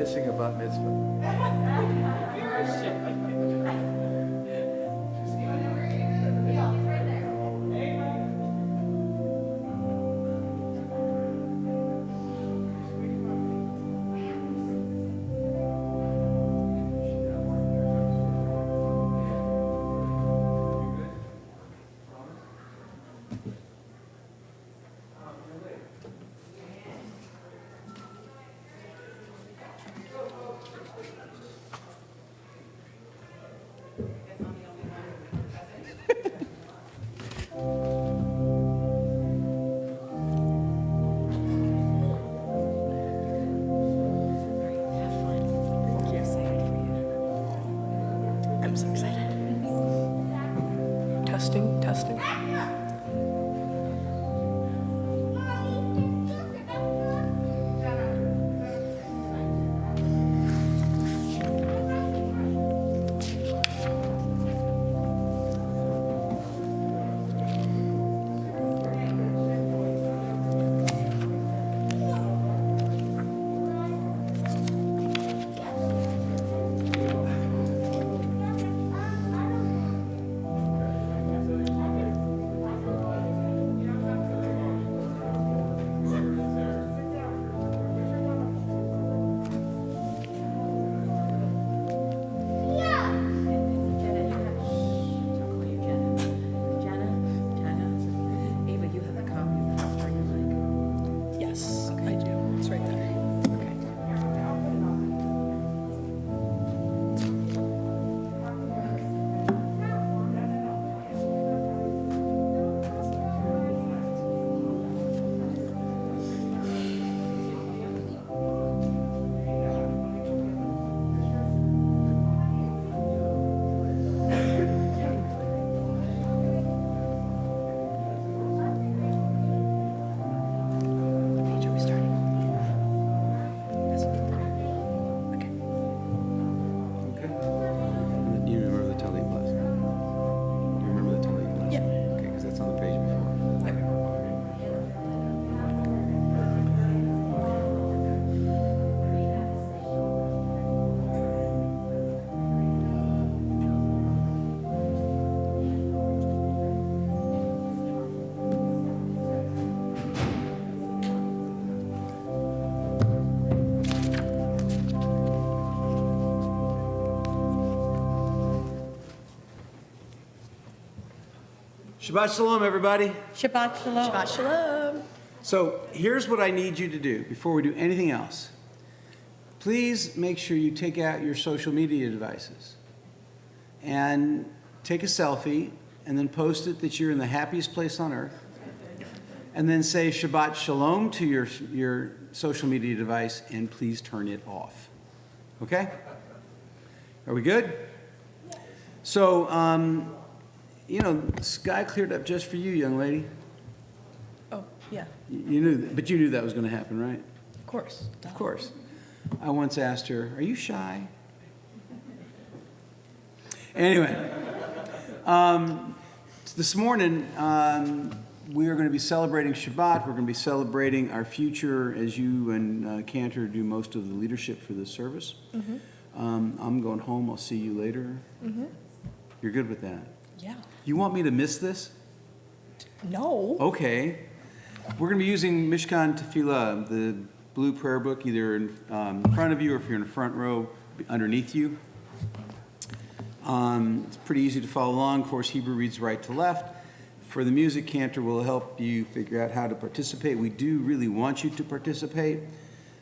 missing a bat mitzvah. I'm so excited. Testing, testing. Yes, I do. It's right there. Okay. Page, are we starting? Yes. Okay. Okay. And then do you remember the Talit bless? Do you remember the Talit bless? Yeah. Okay, because that's on the page before. Okay. Shabbat Shalom, everybody. Shabbat shalom. Shabbat shalom. So here's what I need you to do before we do anything else. Please make sure you take out your social media devices and take a selfie and then post it that you're in the happiest place on earth. And then say Shabbat Shalom to your social media device and please turn it off. Okay? Are we good? So, the sky cleared up just for you, young lady. Oh, yeah, You knew, but you knew that was going to happen, right? of course. Of course. I once asked her, "Are you shy?" Anyway, this morning we are going to be celebrating Shabbat. We're going to be celebrating our future as you and Cantor do most of the leadership for this service. I'm going home. I'll see you later. You're good with that? Yeah. You want me to miss this? No. Okay. We're going to be using Mishkan Tefillah, the blue prayer book, either in front of you or if you're in the front row, underneath you. It's pretty easy to follow along. Of course, Hebrew reads right to left. For the music, Cantor will help you figure out how to participate. We do really want you to participate.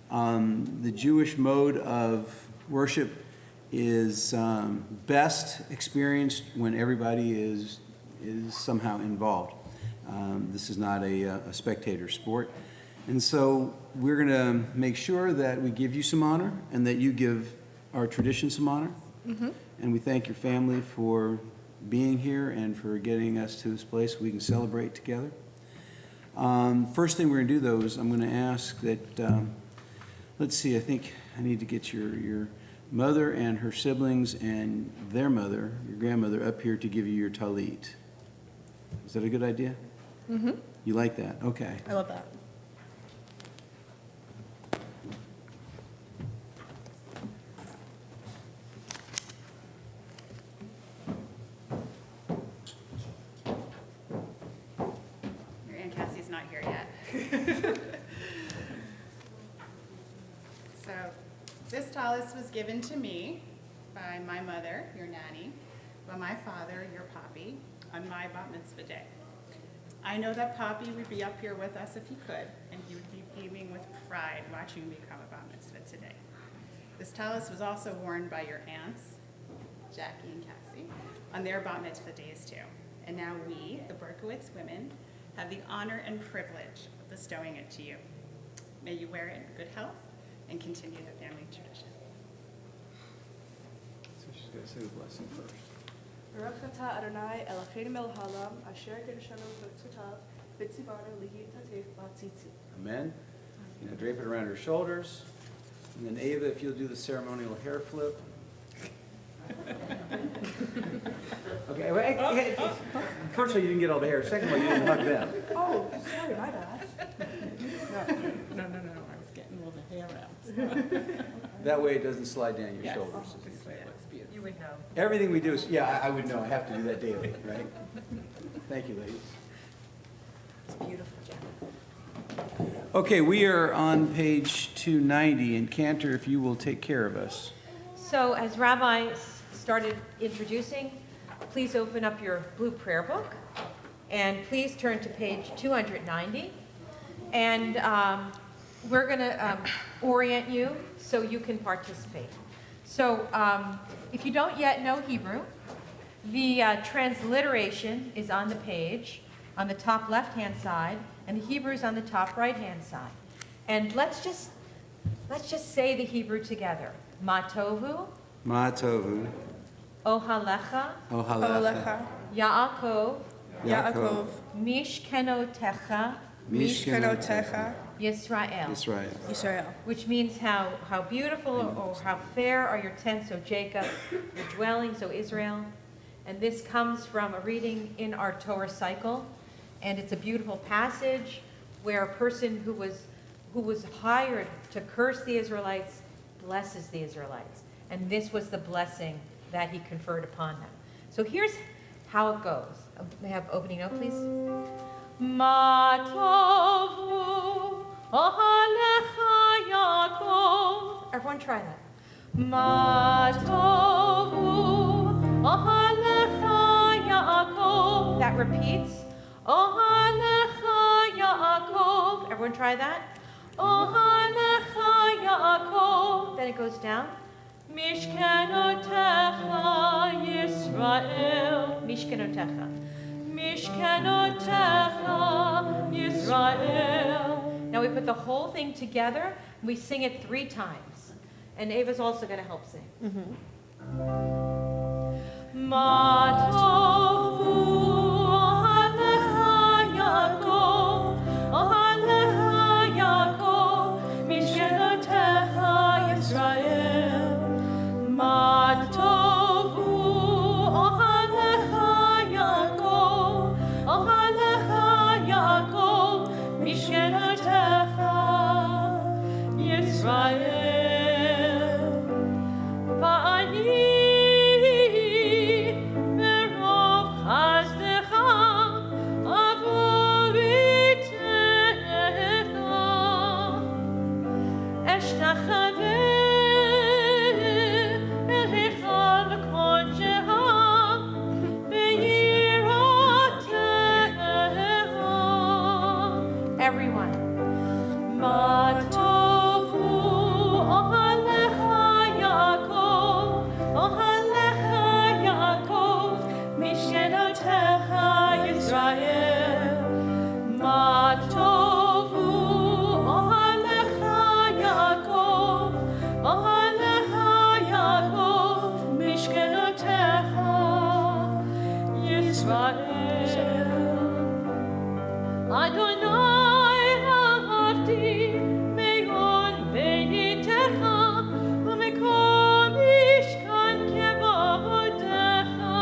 The Jewish mode of worship is best experienced when everybody is somehow involved. This is not a spectator sport. And so we're going to make sure that we give you some honor and that you give our tradition some honor. And we thank your family for being here and for getting us to this place we can celebrate together. First thing we're going to do, though, is I'm going to ask that, let's see, I think I need to get your mother and her siblings and their mother, your grandmother, up here to give you your talit. Is that a good idea? You like that? Okay. I love that. tallis was given to me by my mother, your nanny, by my father, your papi, on my bat mitzvah day. I know that Papi would be up here with us if he could, and he would be beaming with pride watching me become a bat mitzvah today. This tallis was also worn by your aunts, Jackie and Cassie, on their bat mitzvah days too. And now we, the Berkowitz women, have the honor and privilege of bestowing it to you. May you wear it in good health and continue the family tradition. So she's going to say the blessing first. Baruch atah Adonai Eloheinu melech haolam, asher kiddushanu b'mitzvotav, v'tzivanu lihi tatef b'tzitzit. Amen. You know, drape it around her shoulders. And then Ava, if you'll do the ceremonial hair flip. Okay, well, first of all, you didn't get all the hair. Second of all, you didn't hug them. Oh, sorry, my bad. No, I was getting all the hair out. That way it doesn't slide down your Yes. shoulders. This way it looks beautiful. You would know. Everything we do is, yeah, I would know. I have to do that daily, right? Thank you, ladies. It's beautiful, Jen. Okay, we are on page 290, and Cantor, if you will take care of us. So as Rabbi started introducing, please open up your blue prayer book, and please turn to page 290. And we're going to orient you so you can participate. So if you don't yet know Hebrew, the transliteration is on the page, on the top left-hand side, and the Hebrew is on the top right-hand side. And let's just say the Hebrew together. Ma tovu, Ma tovu, ohalecha, ohalecha, Yaakov, Yaakov, mishkenotecha, mishkenotecha, Yisrael. Israel. Yisrael. Which means how beautiful or how fair are your tents, O Jacob, your dwellings, O Israel. And this comes from a reading in our Torah cycle. And it's a beautiful passage where a person who was hired to curse the Israelites blesses the Israelites. And this was the blessing that he conferred upon them. So here's how it goes. May I have opening note, please? Ma tovu ohalecha Yaakov. Everyone try that. Ma tovu ohalecha Yaakov. That repeats. Ohalecha Yaakov. Everyone try that. Ohalecha Yaakov. Then it goes down. Mishkenotecha Yisrael. Mishkenotecha. Mishkenotecha Yisrael. Now we put the whole thing together. And we sing it 3 times. And Ava's also going to help sing. Ma tovu ohalecha Yaakov, ohalecha Yaakov, mishkenotecha Yisrael. Ma tovu ohalecha Yaakov, ohalecha Yaakov, mishkenotecha Yisrael. Va'ani everyone. Ma tovu ohalecha Yaakov, ohalecha Yaakov, mishkenotecha Yisrael. Ma tovu ohalecha Yaakov, ohalecha Yaakov, mishkenotecha Yisrael. Adonai ahavti me'on beitecha u'mekom mishkan kevodecha.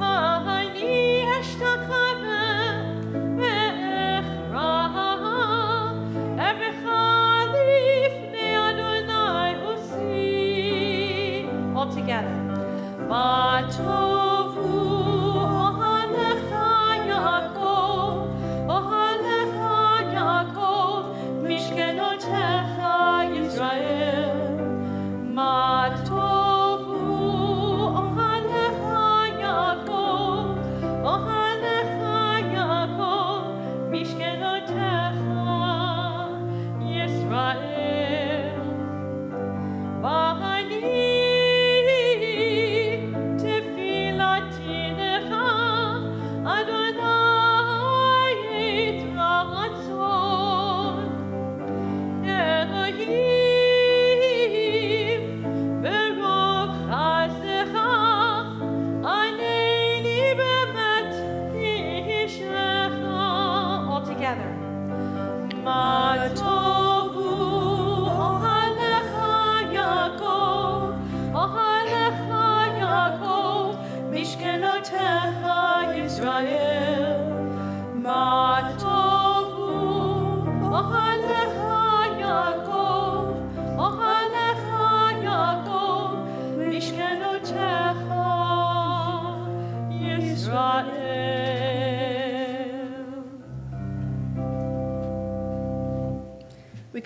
Ani eshtachaveh ve'echra evecha lifnei Adonai usi. All together. Ma tovu ohalecha Yaakov, ohalecha Yaakov, mishkenotecha Yisrael.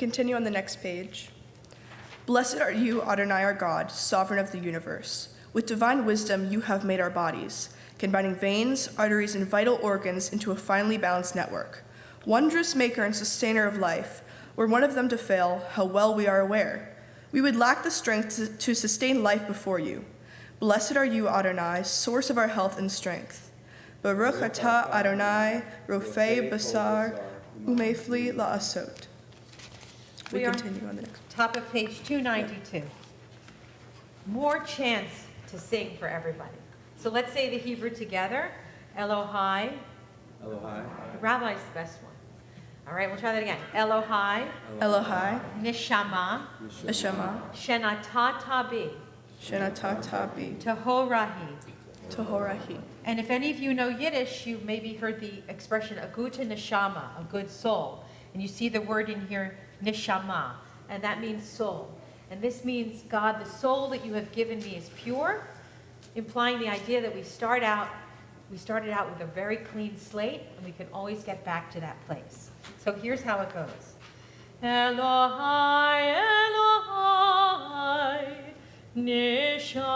continue on the next page. Blessed are you, Adonai our God, sovereign of the universe. With divine wisdom you have made our bodies, combining veins, arteries, and vital organs into a finely balanced network. Wondrous maker and sustainer of life, were one of them to fail, how well we are aware. We would lack the strength to sustain life before you. Blessed are you, Adonai, source of our health and strength. Baruch atah Adonai, rofei basar, umefli la'asot. We We are- continue on the next. Top of page 292. More chants to sing for everybody. So let's say the Hebrew together. Elohai. Elohai. Rabbi's the best one. All right, we'll try that again. Elohai. Elohai, Neshama. Neshama, Shenatatabi. Shenatatabi, Tehorahi. Tohorahi. And if any of you know Yiddish, you maybe heard the expression a gute neshama, a good soul. And you see the word in here, neshama, and that means soul. And this means, God, the soul that you have given me is pure, implying the idea that we started out with a very clean slate, and we can always get back to that place. So here's how it goes. Elohai, Elohai, Neshama.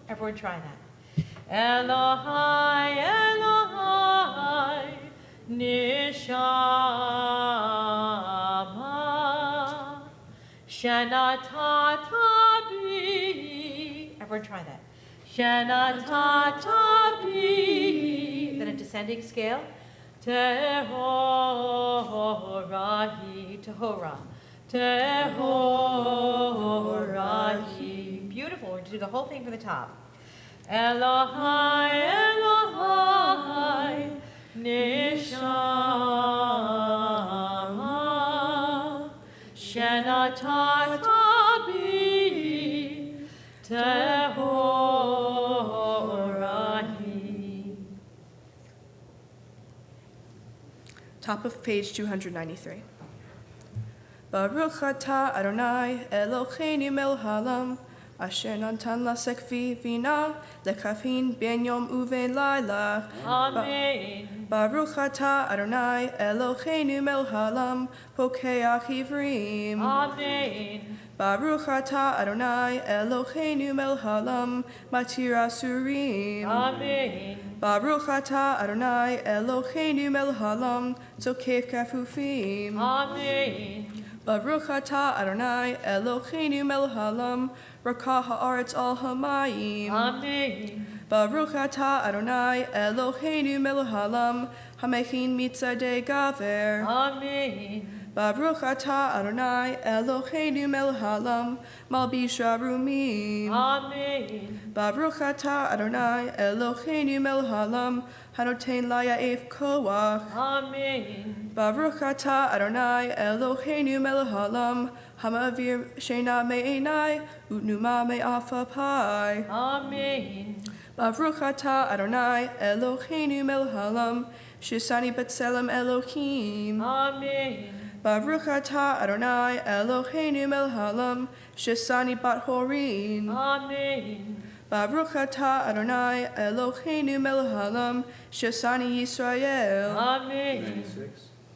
Everyone try that. Elohai, Elohai, Neshama. Shenatatabi. Everyone try that. Shenatatabi. Then a descending scale. Tehorahi. Tehora. Tehorahi. Beautiful. We're going to do the whole thing from the top. Elohai, Elohai, Neshama, Shenatatabi, Tehorahi. Top of page 293. Baruch atah Adonai Eloheinu melech haolam, asher natan lasek vina lekavin ben yom uven laila. Amen. Baruch atah Adonai Eloheinu melech haolam, pokeach ivrim. Amen. Baruch atah Adonai Eloheinu melech haolam, matir asurim. Amen. Baruch atah Adonai Eloheinu melech haolam, tzokef kafufim. Amen. Baruch atah Adonai Eloheinu melech haolam, rakah haaretz al hamayim. Amen. Baruch atah Adonai Eloheinu melech haolam, hamechin mitzadei gaver. Amen. Baruch atah Adonai Eloheinu melech haolam, malbish arumim. Amen. Baruch atah Adonai Eloheinu melech haolam, hanoten laya'ef koach. Amen. Baruch atah Adonai Eloheinu melech haolam, hamavir sheina me'enai, utnuma me'afapai. Amen. Baruch atah Adonai Eloheinu melech haolam, shisani b'tselem Elohim. Amen. Baruch atah Adonai Eloheinu melech haolam, shisani bat horin. Amen. Baruch atah Adonai Eloheinu melech haolam, shisani Yisrael. Amen.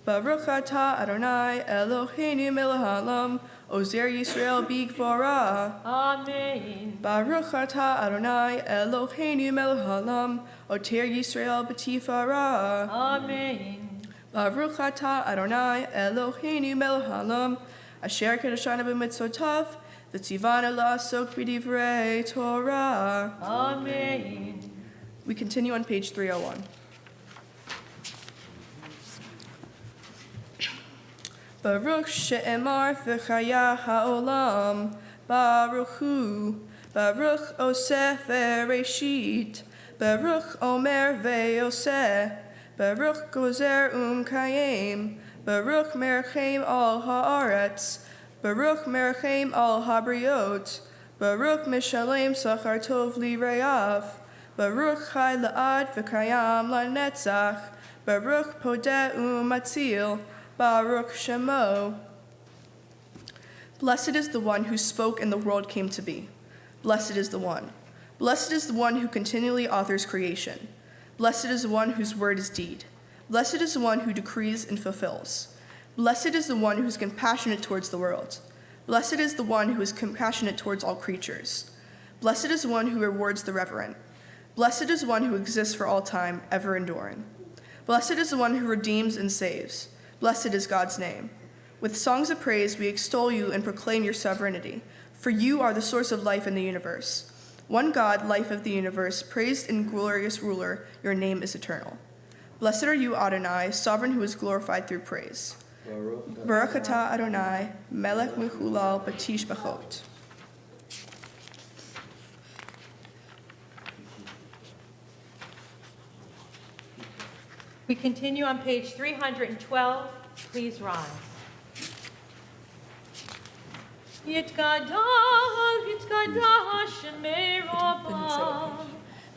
Baruch atah Adonai Eloheinu melech haolam, ozer Yisrael bigvora. Amen. Baruch atah Adonai Eloheinu melech haolam, oter Yisrael b'tifara. Amen. Baruch atah Adonai Eloheinu melech haolam, asher kedoshanu b'mitzvotav, v'tzivanu la'asok b'divrei Torah. Amen. We continue on page 301. Baruch she'emar v'chaya ha'olam, Baruch hu, Baruch oseh v'reshit, Baruch omer ve'oseh, Baruch gozer kayem, Baruch merchem al haaretz, Baruch merchem al habriot, Baruch mishalem sachar tov li'reav, Baruch chai la'ad v'kayam la'netzach, Baruch podeh matzil, Baruch Shemo. Blessed is the one who spoke and the world came to be. Blessed is the one. Blessed is the one who continually authors creation. Blessed is the one whose word is deed. Blessed is the one who decrees and fulfills. Blessed is the one who is compassionate towards the world. Blessed is the one who is compassionate towards all creatures. Blessed is the one who rewards the reverent. Blessed is the one who exists for all time, ever enduring. Blessed is the one who redeems and saves. Blessed is God's name. With songs of praise, we extol you and proclaim your sovereignty, for you are the source of life in the universe. One God, life of the universe, praised and glorious ruler, your name is eternal. Blessed are you, Adonai, sovereign who is glorified through praise. Baruch atah Adonai, melech mechulal batish bachot. We continue on page 312. Please rise. Yitkadash Shemei Rabbah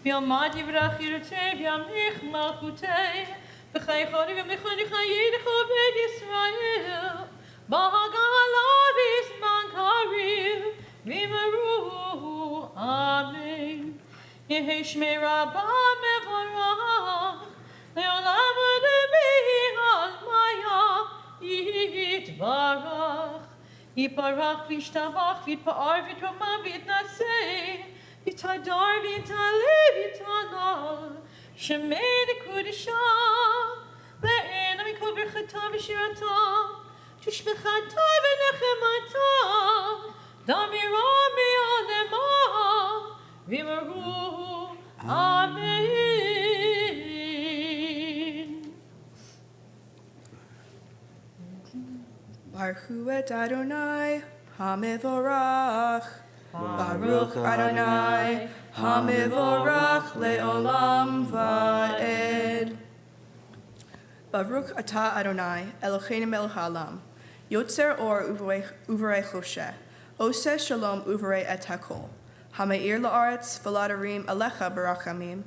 V'yamad yivrach yirtzeh v'yamlich malchuteh V'chai chori v'mechoni chayidecho b'ed Yisrael B'hagala v'izman karim v'meru Amen Yehi Shemei Rabbah mevarach Le'olam u'le'mi al-maya yitbarach Yiparach v'ishtabach v'yitpa'ar v'yitramam v'yitnaseh v'yitadar v'yitaleh v'yitanal Shemei l'kudisha le'ena mikol birchata v'shirata tushbechata v'nechemata damira me'alema v'yimaru Amen. Baruch et Adonai, Hamevorach. Baruch Adonai, Hamevorach le'olam va'ed. Baruch atah Adonai, Eloheinu melech haolam, Yotzer or uvarei chosheh, Oseh shalom uvarei et hakol, Hameir la'aretz v'ladarim alecha barachamim,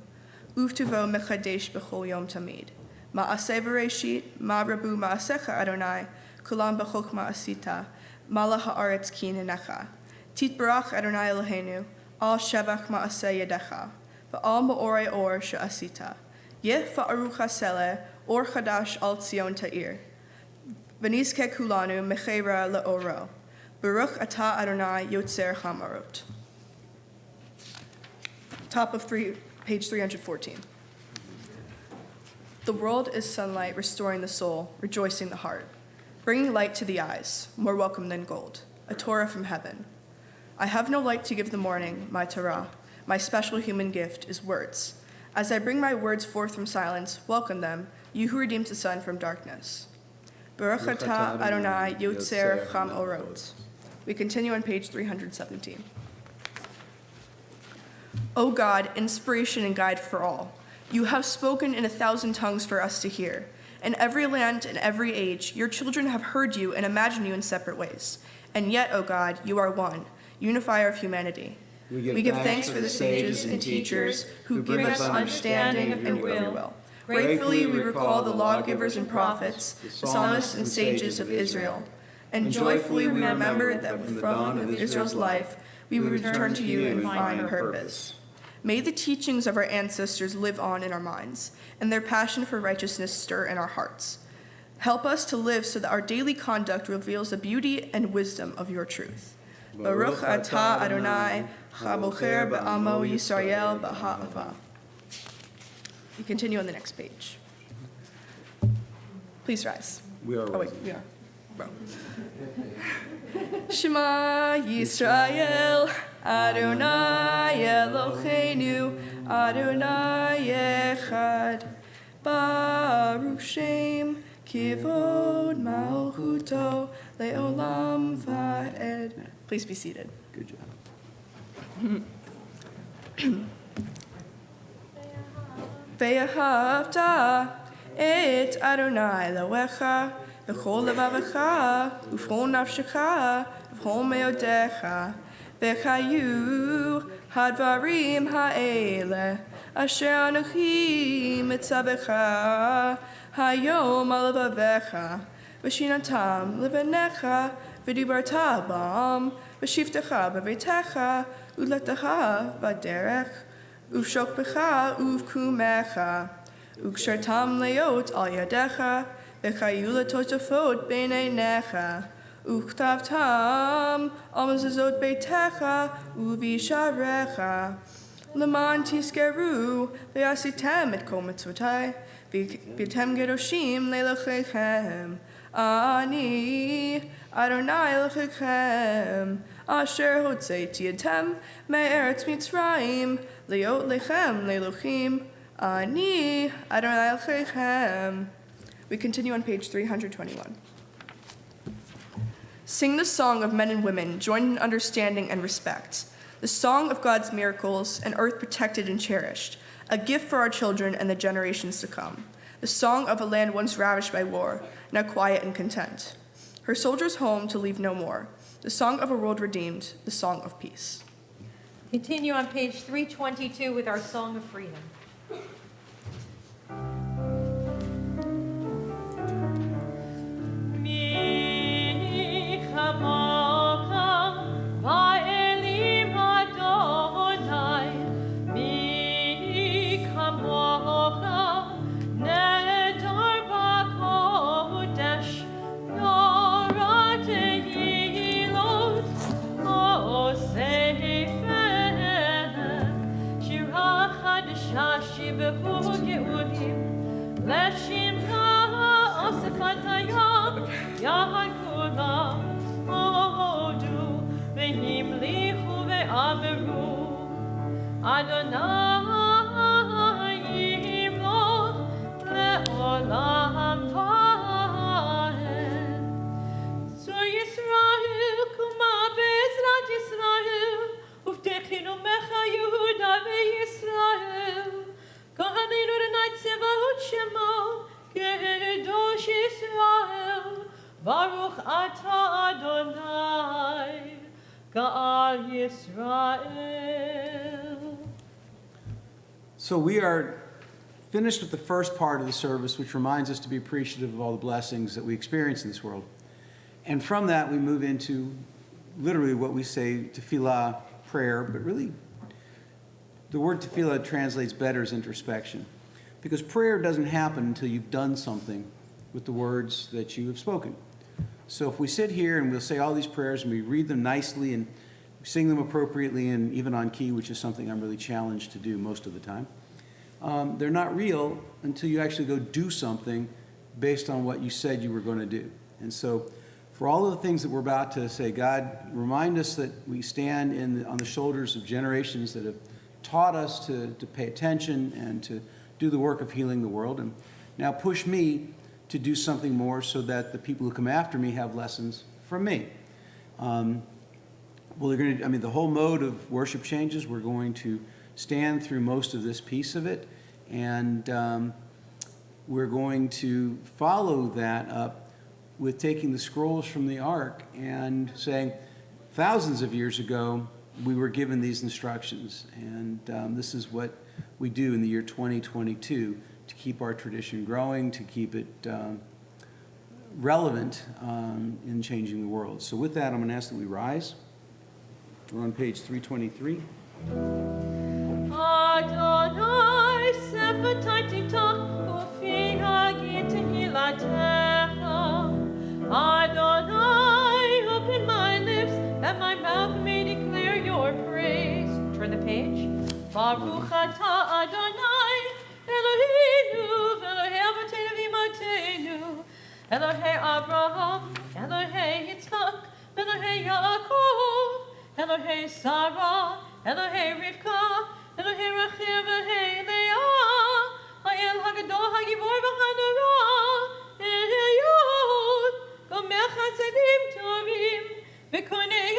Uvtuvo mechadesh b'chol yom tamid. Ma'aseh v'reishit, ma'rabu ma'asecha Adonai, Kulam b'chokma asita, mala ha'aretz ki nenecha. Titbarach Adonai Eloheinu, al shevach ma'aseh yedecha, v'al ma'orei or she'asita. Yeh va'aruch ha'seleh, or chadash al tzion ta'ir. V'nizke kulanu mechera le'oro. Baruch atah Adonai yotzer hamarot. Top of page 314. The world is sunlight, restoring the soul, rejoicing the heart. Bringing light to the eyes, more welcome than gold, a Torah from heaven. I have no light to give the morning, my Torah. My special human gift is words. As I bring my words forth from silence, welcome them, you who redeemed the sun from darkness. Baruch atah Adonai yotzer cham orot. We continue on page 317. O God, inspiration and guide for all, you have spoken in 1,000 tongues for us to hear. In every land and every age, your children have heard you and imagined you in separate ways. And yet, O God, you are one, unifier of humanity. We give thanks for the sages and teachers who give us understanding and your will. Gratefully, we recall the lawgivers and prophets, the psalmists and sages of Israel. And joyfully, we remember that with the dawn of Israel's life, we would return to you and find purpose. May the teachings of our ancestors live on in our minds, and their passion for righteousness stir in our hearts. Help us to live so that our daily conduct reveals the beauty and wisdom of your truth. Baruch atah Adonai, chabocher ba'amo Yisrael b'ha'ava. We continue on the next page. Please rise. We are Oh wait, we are. Bro. Shema Yisrael, Adonai Eloheinu, Adonai Echad, Baruch Shem, Kivod Malchuto, Le'olam Va'ed. Please be seated. Good job. Ve'ahavta et Adonai Elohecha, V'chol levavecha, u'v'chol nafshecha, v'chol meodecha, v'chayu hadvarim ha'ele, asher anochi mitzavecha, hayom al levavecha, v'shinatam levanecha, v'dibarta bam, v'shiftecha b'veitecha, u'letecha v'derech, u'v'shokbecha u'v'kumecha, Ukshartam leot al yadecha, v'chayu letotafot b'neinecha. Uchtavtam al mezuzot beitecha, uvisharecha. Leman tiskeru, v'yasitem et kol mitzvotai, v'tem gedoshim leilachechem. Ani Adonai Elohechem, Asher hotzeiti etem me'eretz Mitzrayim, leot lechem le'elohim. Ani Adonai Elohechem. We continue on page 321. Sing the song of men and women, joined in understanding and respect. The song of God's miracles, an earth protected and cherished, a gift for our children and the generations to come. The song of a land once ravished by war, now quiet and content. Her soldiers home to leave no more. The song of a world redeemed, the song of peace. Continue on page 322 with our Song of Freedom. Adonai yimloch le'olam va'ed. So Yisrael kuma be'ezrat Yisrael uvtechinu mecha Yehuda ve'Yisrael kohaneinu Adonai tzevaot shemo kedosh Yisrael Baruch ata Adonai Ga'al Yisrael. So we are finished with the first part of the service, which reminds us to be appreciative of all the blessings that we experience in this world. And from that, we move into literally what we say tefillah, prayer, but really the word tefillah translates better as introspection. Because prayer doesn't happen until you've done something with the words that you have spoken. So if we sit here and we'll say all these prayers and we read them nicely and sing them appropriately and even on key, which is something I'm really challenged to do most of the time, they're not real until you actually go do something based on what you said you were going to do. And so for all of the things that we're about to say, God, remind us that we stand on the shoulders of generations that have taught us to pay attention and to do the work of healing the world. And now push me to do something more so that the people who come after me have lessons from me. The whole mode of worship changes. We're going to stand through most of this piece of it, and we're going to follow that up with taking the scrolls from the Ark and saying, thousands of years ago, we were given these instructions, and this is what we do in the year 2022 to keep our tradition growing, to keep it relevant in changing the world. So with that, I'm going to ask that we rise. We're on page 323. Adonai sefataytita ufi hagit hilatecha. Adonai, open my lips that my mouth may declare your praise. Turn the page. Baruch ata Adonai Eloheinu v'Elohei Avotenu v'Imotenu Elohei Abraham, Elohei Yitzchak, Elohei Yaakov, Elohei Sarah, Elohei Rivka, Elohei Rachel, Elohei Leah, Ha'el Hagadol Hagibor v'Hanara, Eheyot, Gomer Chasadim Tovim, V'konei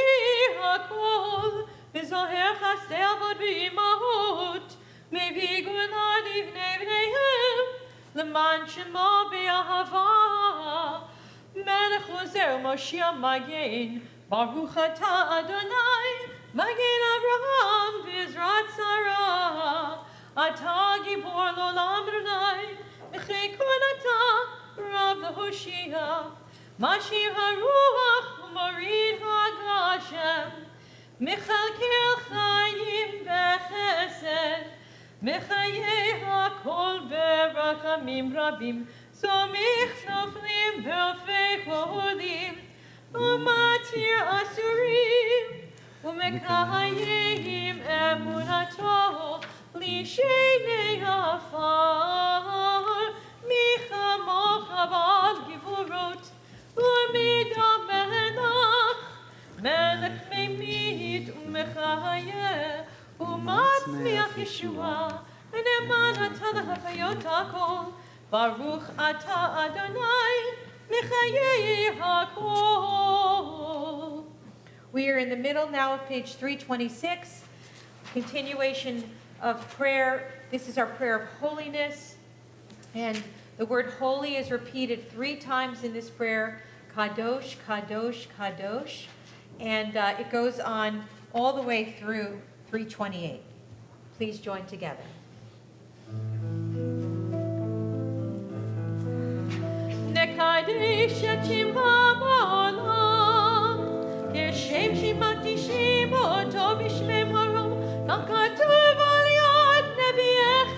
Hakol, V'zoher Chasdei Avot v'Imahot, Mevi Gula Livnei V'neihem, L'man Shemo B'Ahava, Melech Ozer Moshiach Magen, Baruch Ata Adonai, Magen Abraham V'Ezrat Sarah, Ata Gibor L'Olam Adonai, B'chei Kol Ata Rav L'Hoshia, Mashiv HaRuach U'Morid HaGashem, Michalkel Chayim B'Chesed, מחיי הכל ברחמים רבים, סומך נופלים ואופק הודים, ומתיר אסורים, ומקיים אמונתו לשני עפר, מי כמוך בעל גבורות, ומידה מלך, מלך ממית ומחיה, ומצמיח ישועה, ונאמן אתה להחיות הכל, ברוך אתה אדוני, מחיי הכל. We are in the middle now of page 326, continuation of prayer. This is our prayer of holiness, and the word holy is repeated 3 times in this prayer, kadosh, kadosh, kadosh, and it goes on all the way through 328. Please join together. נקדש את שמך בעולם, כשם שמקדישים אותו בשמם הרום, כך כתוב על יד נביאך,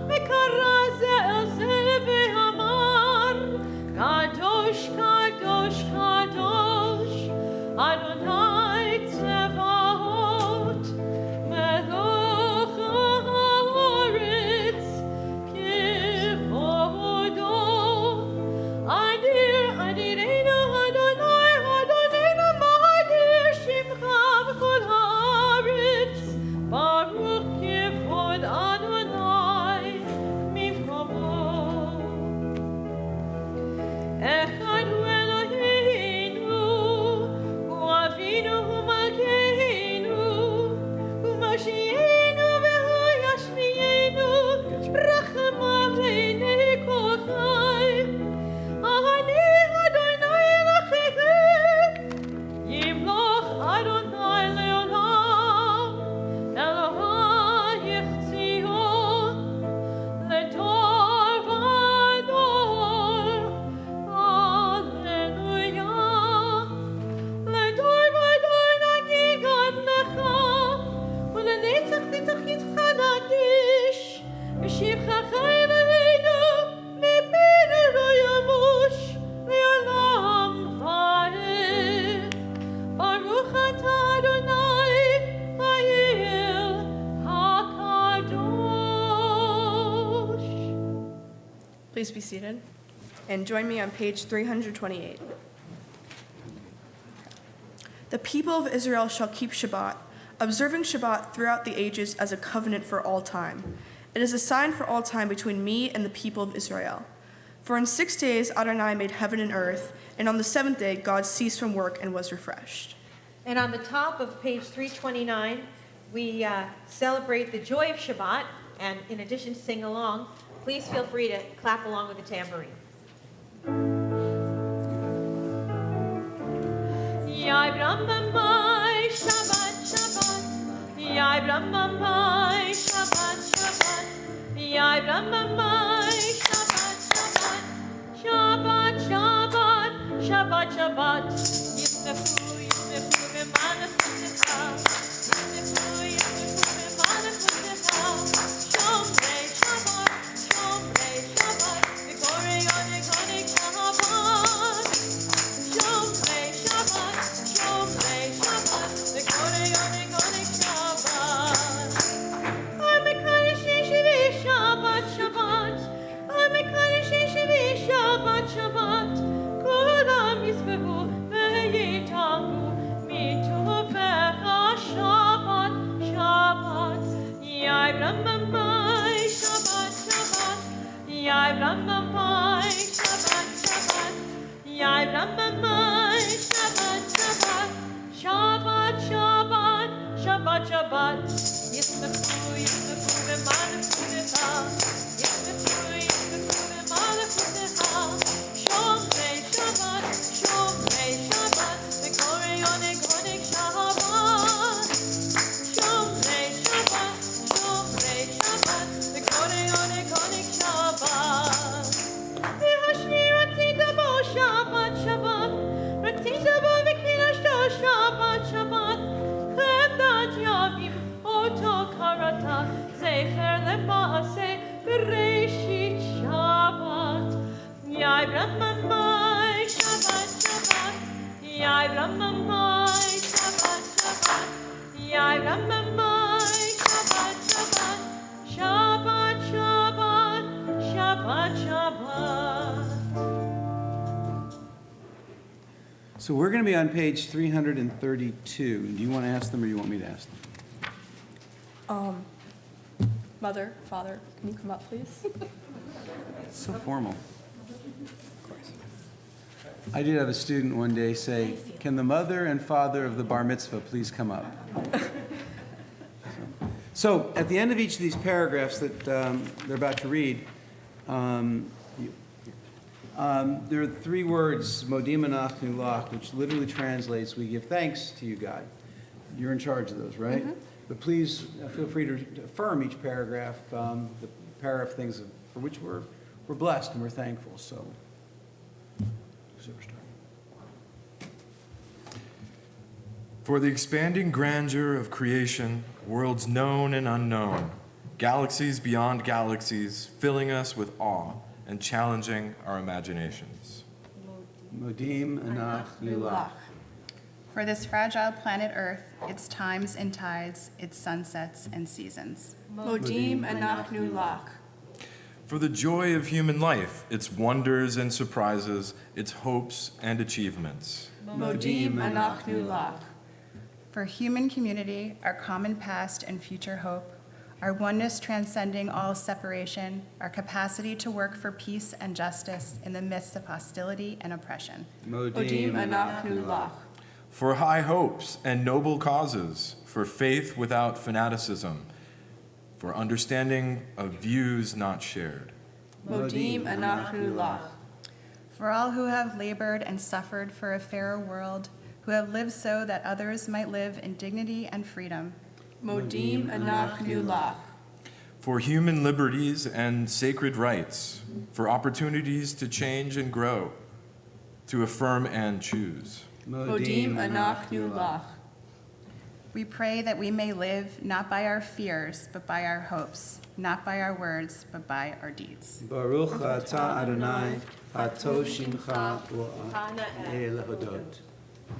וקרא זה אל זה ואמר, קדוש, קדוש, קדוש, אדוני צבאות, מלוך הארץ, כבודו. אדיר, אדירנו, אדוני, אדוננו, מאדיר שמך בכל הארץ, ברוך כבוד אדוני ממקומו. אחד הוא אלוהינו, הוא אבינו, הוא מלכנו, הוא מושיענו והוא ישמיענו, רחם עלינו כל חיים. אני אדוני אלוהיכם, ימלוך אדוני לעולם, אלוהייך ציון, לדור ודור, הללויה. לדור ודור נגיד לך, ולנצח נצח יצחק נקדיש, ושבחך אלוהינו, ליבנו לא ימוש, לעולם ועד. ברוך אתה אדוני, האל הקדוש. Please be seated and join me on page 328. The people of Israel shall keep Shabbat, observing Shabbat throughout the ages as a covenant for all time. It is a sign for all time between me and the people of Israel. For in 6 days Adonai made heaven and earth, and on the 7th day God ceased from work and was refreshed. And on the top of page 329, we celebrate the joy of Shabbat, and in addition to sing along, please feel free to clap along with the tambourine. Yai Brahmamai Shabbat Shabbat, Yai Brahmamai Shabbat Shabbat, Yai Brahmamai Shabbat Shabbat, Shabbat Shabbat, Shabbat Shabbat, Yisnefu Yisnefu V'Malachutcha, Yisnefu Yisnefu V'Malachutcha, Shomrei Shabbat, Shomrei Shabbat, V'Korei Yonei Konei Shabbat. Shomrei Shabbat, Shomrei Shabbat, V'Korei Yonei Konei Shabbat. Amekadoshei Shvi Shabbat Shabbat, Amekadoshei Shvi Shabbat Shabbat, Kulam yisbehu ve'yitahu mitovecha Shabbat Shabbat. Yai Brahmamai Shabbat Shabbat, Yai Brahmamai Shabbat Shabbat, Yai Brahmamai Shabbat Shabbat, Shabbat Shabbat, Shabbat Shabbat, Yismechu Yismechu V'Malachutcha, Yismechu Yismechu V'Malachutcha, Shomrei Shabbat, Shomrei Shabbat, V'Korei Yonei Konei Shabbat, Shomrei Shabbat, Shomrei Shabbat, V'Korei Yonei Konei Shabbat. V'Hashmi Ratzita Bo Shabbat Shabbat, Ratzita Bo V'Kiddushto Shabbat Shabbat, Chedat Yavim Oto Karata Zecher So we're going to be on page 332. Do you want to ask them or you want me to ask them? Mother, Father, can you come up, please? So formal. I did have a student one day say, "Can the mother and father of the bar mitzvah please come up?" So at the end of each of these paragraphs that they're about to read, there are three words, modim anachnu lach, which literally translates, "We give thanks to you, God." You're in charge of those, right? But please feel free to affirm each paragraph, the paragraph things for which we're blessed and we're thankful. So we're starting. For the expanding grandeur of creation, worlds known and unknown, galaxies beyond galaxies, filling us with awe and challenging our imaginations. Modim anachnu lach. For this fragile planet Earth, its times and tides, its sunsets and seasons. Modim anachnu lach. For the joy of human life, its wonders and surprises, its hopes and achievements. Modim anachnu lach. For human community, our common past and future hope, our oneness transcending all separation, our capacity to work for peace and justice in the midst of hostility and oppression. Modim anachnu lach. For high hopes and noble causes, for faith without fanaticism, for understanding of views not shared. Modim anachnu lach. For all who have labored and suffered for a fairer world, who have lived so that others might live in dignity and freedom. Modim anachnu lach. For human liberties and sacred rights, for opportunities to change and grow, to affirm and choose. Modim anachnu lach. We pray that we may live not by our fears, but by our hopes, not by our words, but by our deeds. Baruch atah Adonai, hato shimcha u'eh lehodot.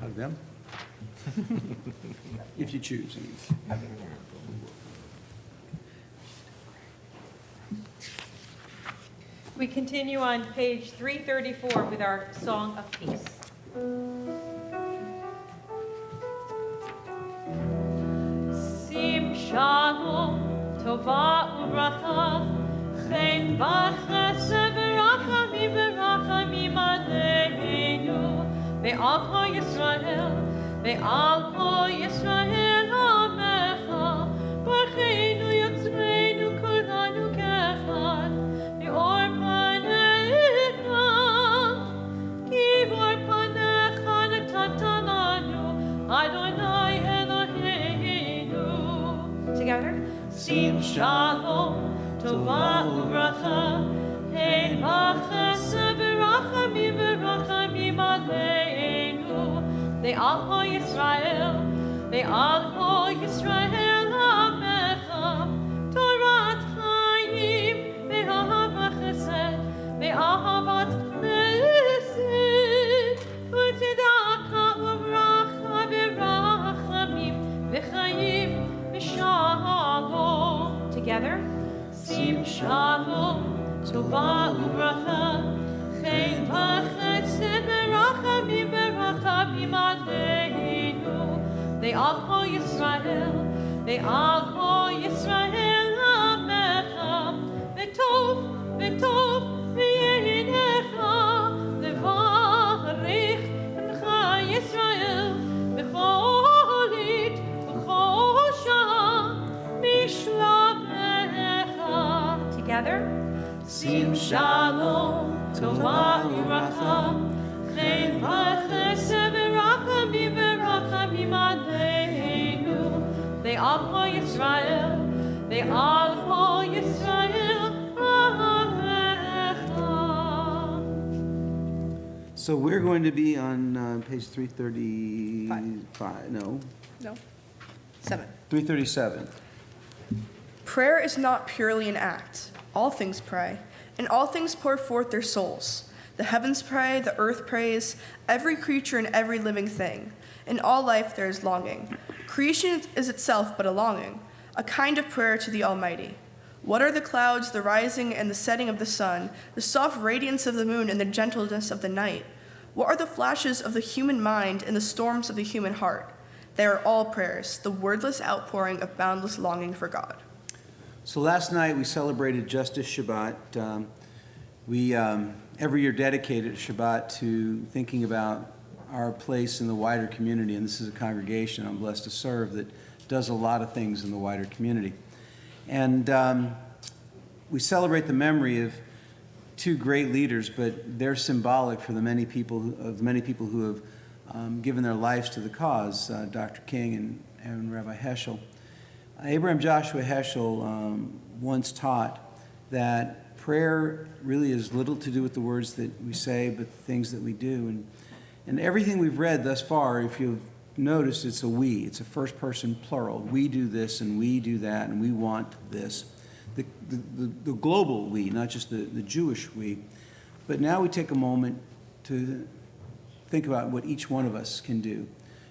Hug them? If you choose. We continue on page 334 with our Song of Peace. Sim shalom, tova uvracha, chen v'chesed v'rachamim v'rachamim aleinu, ve'al kol Yisrael, ve'al kol Yisrael amecha, barcheinu yotzreinu kulanu kechad, ve'or panecha, kivor panecha natata lanu, Adonai Eloheinu. Together. Sim shalom, tova uvracha, hein v'chesed v'rachamim v'rachamim aleinu, ve'al kol Yisrael, ve'al kol Yisrael amecha, Torat chayim, ve'ahavat chesed, ve'ahavat chesed, u'tzedaka uvracha v'rachamim, v'chayim v'shalom. Together. Sim shalom, tova uvracha, chen v'chesed v'rachamim v'rachamim aleinu, ve'al kol Yisrael, ve'al kol Yisrael amecha, v'tov, v'tov, v'yehinecha, levarich encha Yisrael, b'chol it, b'chol shah, b'shlamlecha. Together. Sim shalom, tova uvracha, chen v'chesed v'rachamim v'rachamim aleinu, ve'al kol Yisrael, ve'al kol Yisrael amecha. So we're going to be on page 335. No, No. 7. 337. Prayer is not purely an act. All things pray, and all things pour forth their souls. The heavens pray, the earth prays, every creature and every living thing. In all life there is longing. Creation is itself but a longing, a kind of prayer to the Almighty. What are the clouds, the rising and the setting of the sun, the soft radiance of the moon and the gentleness of the night? What are the flashes of the human mind and the storms of the human heart? They are all prayers, the wordless outpouring of boundless longing for God. So last night we celebrated Justice Shabbat. We every year dedicated Shabbat to thinking about our place in the wider community, and this is a congregation I'm blessed to serve that does a lot of things in the wider community. And we celebrate the memory of two great leaders, but they're symbolic for the many people who have given their lives to the cause, Dr. King and Rabbi Heschel. Abraham Joshua Heschel once taught that prayer really has little to do with the words that we say, but the things that we do. And everything we've read thus far, if you've noticed, it's a we. It's a first person plural. We do this and we do that and we want this. The global we, not just the Jewish we. But now we take a moment to think about what each one of us can do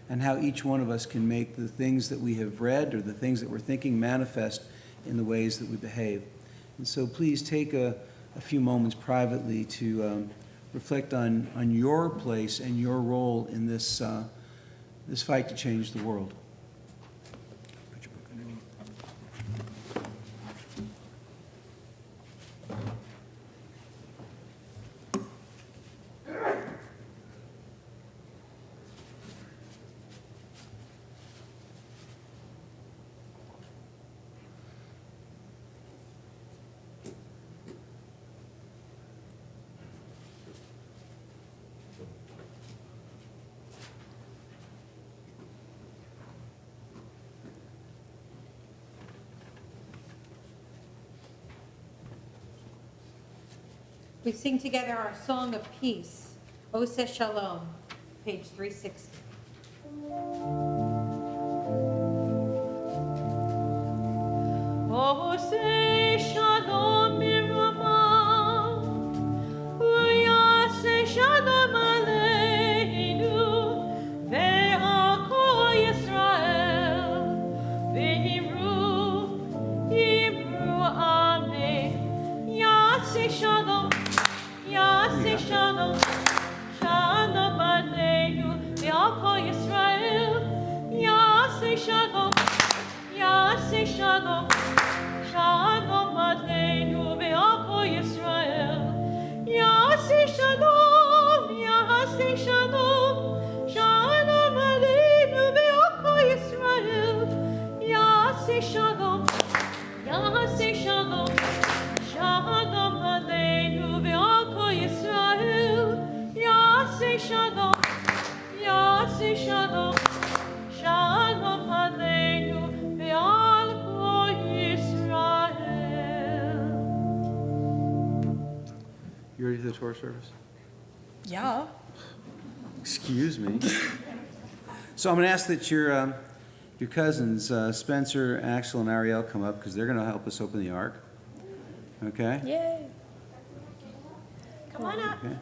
and how each one of us can make the things that we have read or the things that we're thinking manifest in the ways that we behave. And so please take a few moments privately to reflect on your place and your role in this fight to change the world. Put your book underneath. We sing together our song of peace, Ose Shalom, page 360. Ose Shalom Mirama, Uyase Shalom Aleinu, Ve'ako Yisrael, Ve'imru, Amen, Yase Shalom. Yaseh Shalom, Shalom Aleinu, Ve'al Yisrael. Yaseh Shalom, Yaseh Shalom, Shalom Aleinu, Ve'al Yisrael. Yaseh Shalom, Yaseh Shalom, Shalom Aleinu, Ve'al Yisrael. Yaseh Shalom, Yaseh Shalom, Shalom Aleinu, Ve'al Yisrael. Yaseh Shalom, Yaseh Shalom, Shalom Aleinu, Ve'al Yisrael. You ready for the Torah service? Yeah. Excuse me. So I'm going to ask that your cousins, Spencer, Axel, and Ariel, come up because they're going to help us open the ark. Okay? Yay. Come on up, Okay.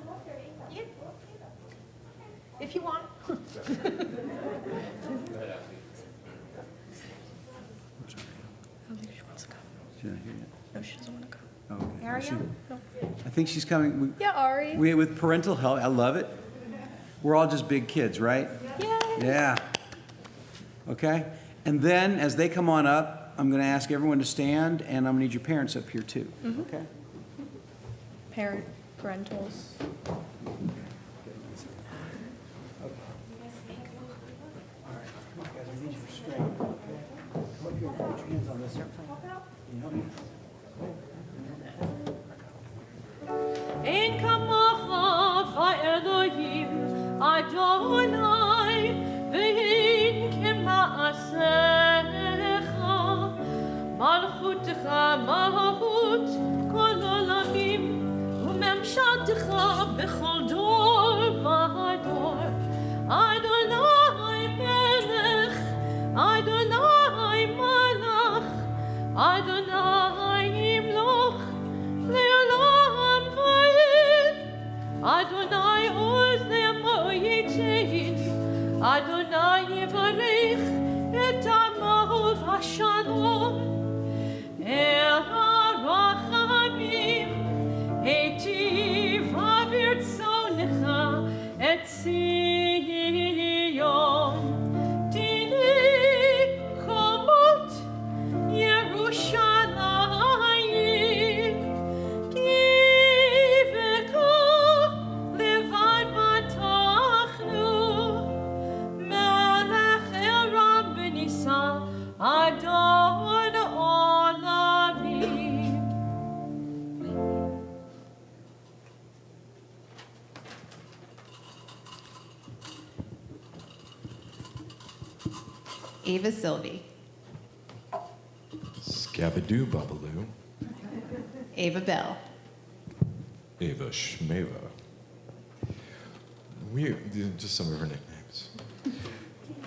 if you want. I don't think she wants to come. She's not here yet. No, she doesn't want to come. Oh, okay. Ariel? I think she's coming. Yeah, Ari. We with parental help. I love it. We're all just big kids, right? Yay. Yeah. Okay. And then as they come on up, I'm going to ask everyone to stand, and I'm going to need your parents up here too. Okay. Parentals. Ein kamocha va'elohim Adonai ve'ein kema'asecha malchutecha malchut kol olamim u'memshaltecha bechol dor v'ador Adonai melech Adonai malach Adonai imloch le'olam va'ed Adonai oz le'amo yitzin Adonai yivarech et amo v'shalom El ha'rachamim eitiv ha'virtzonecha et Ava Sylvie, Scabadoo Babaloo. Ava Bell, Ava Schmeva. These are just some of her nicknames.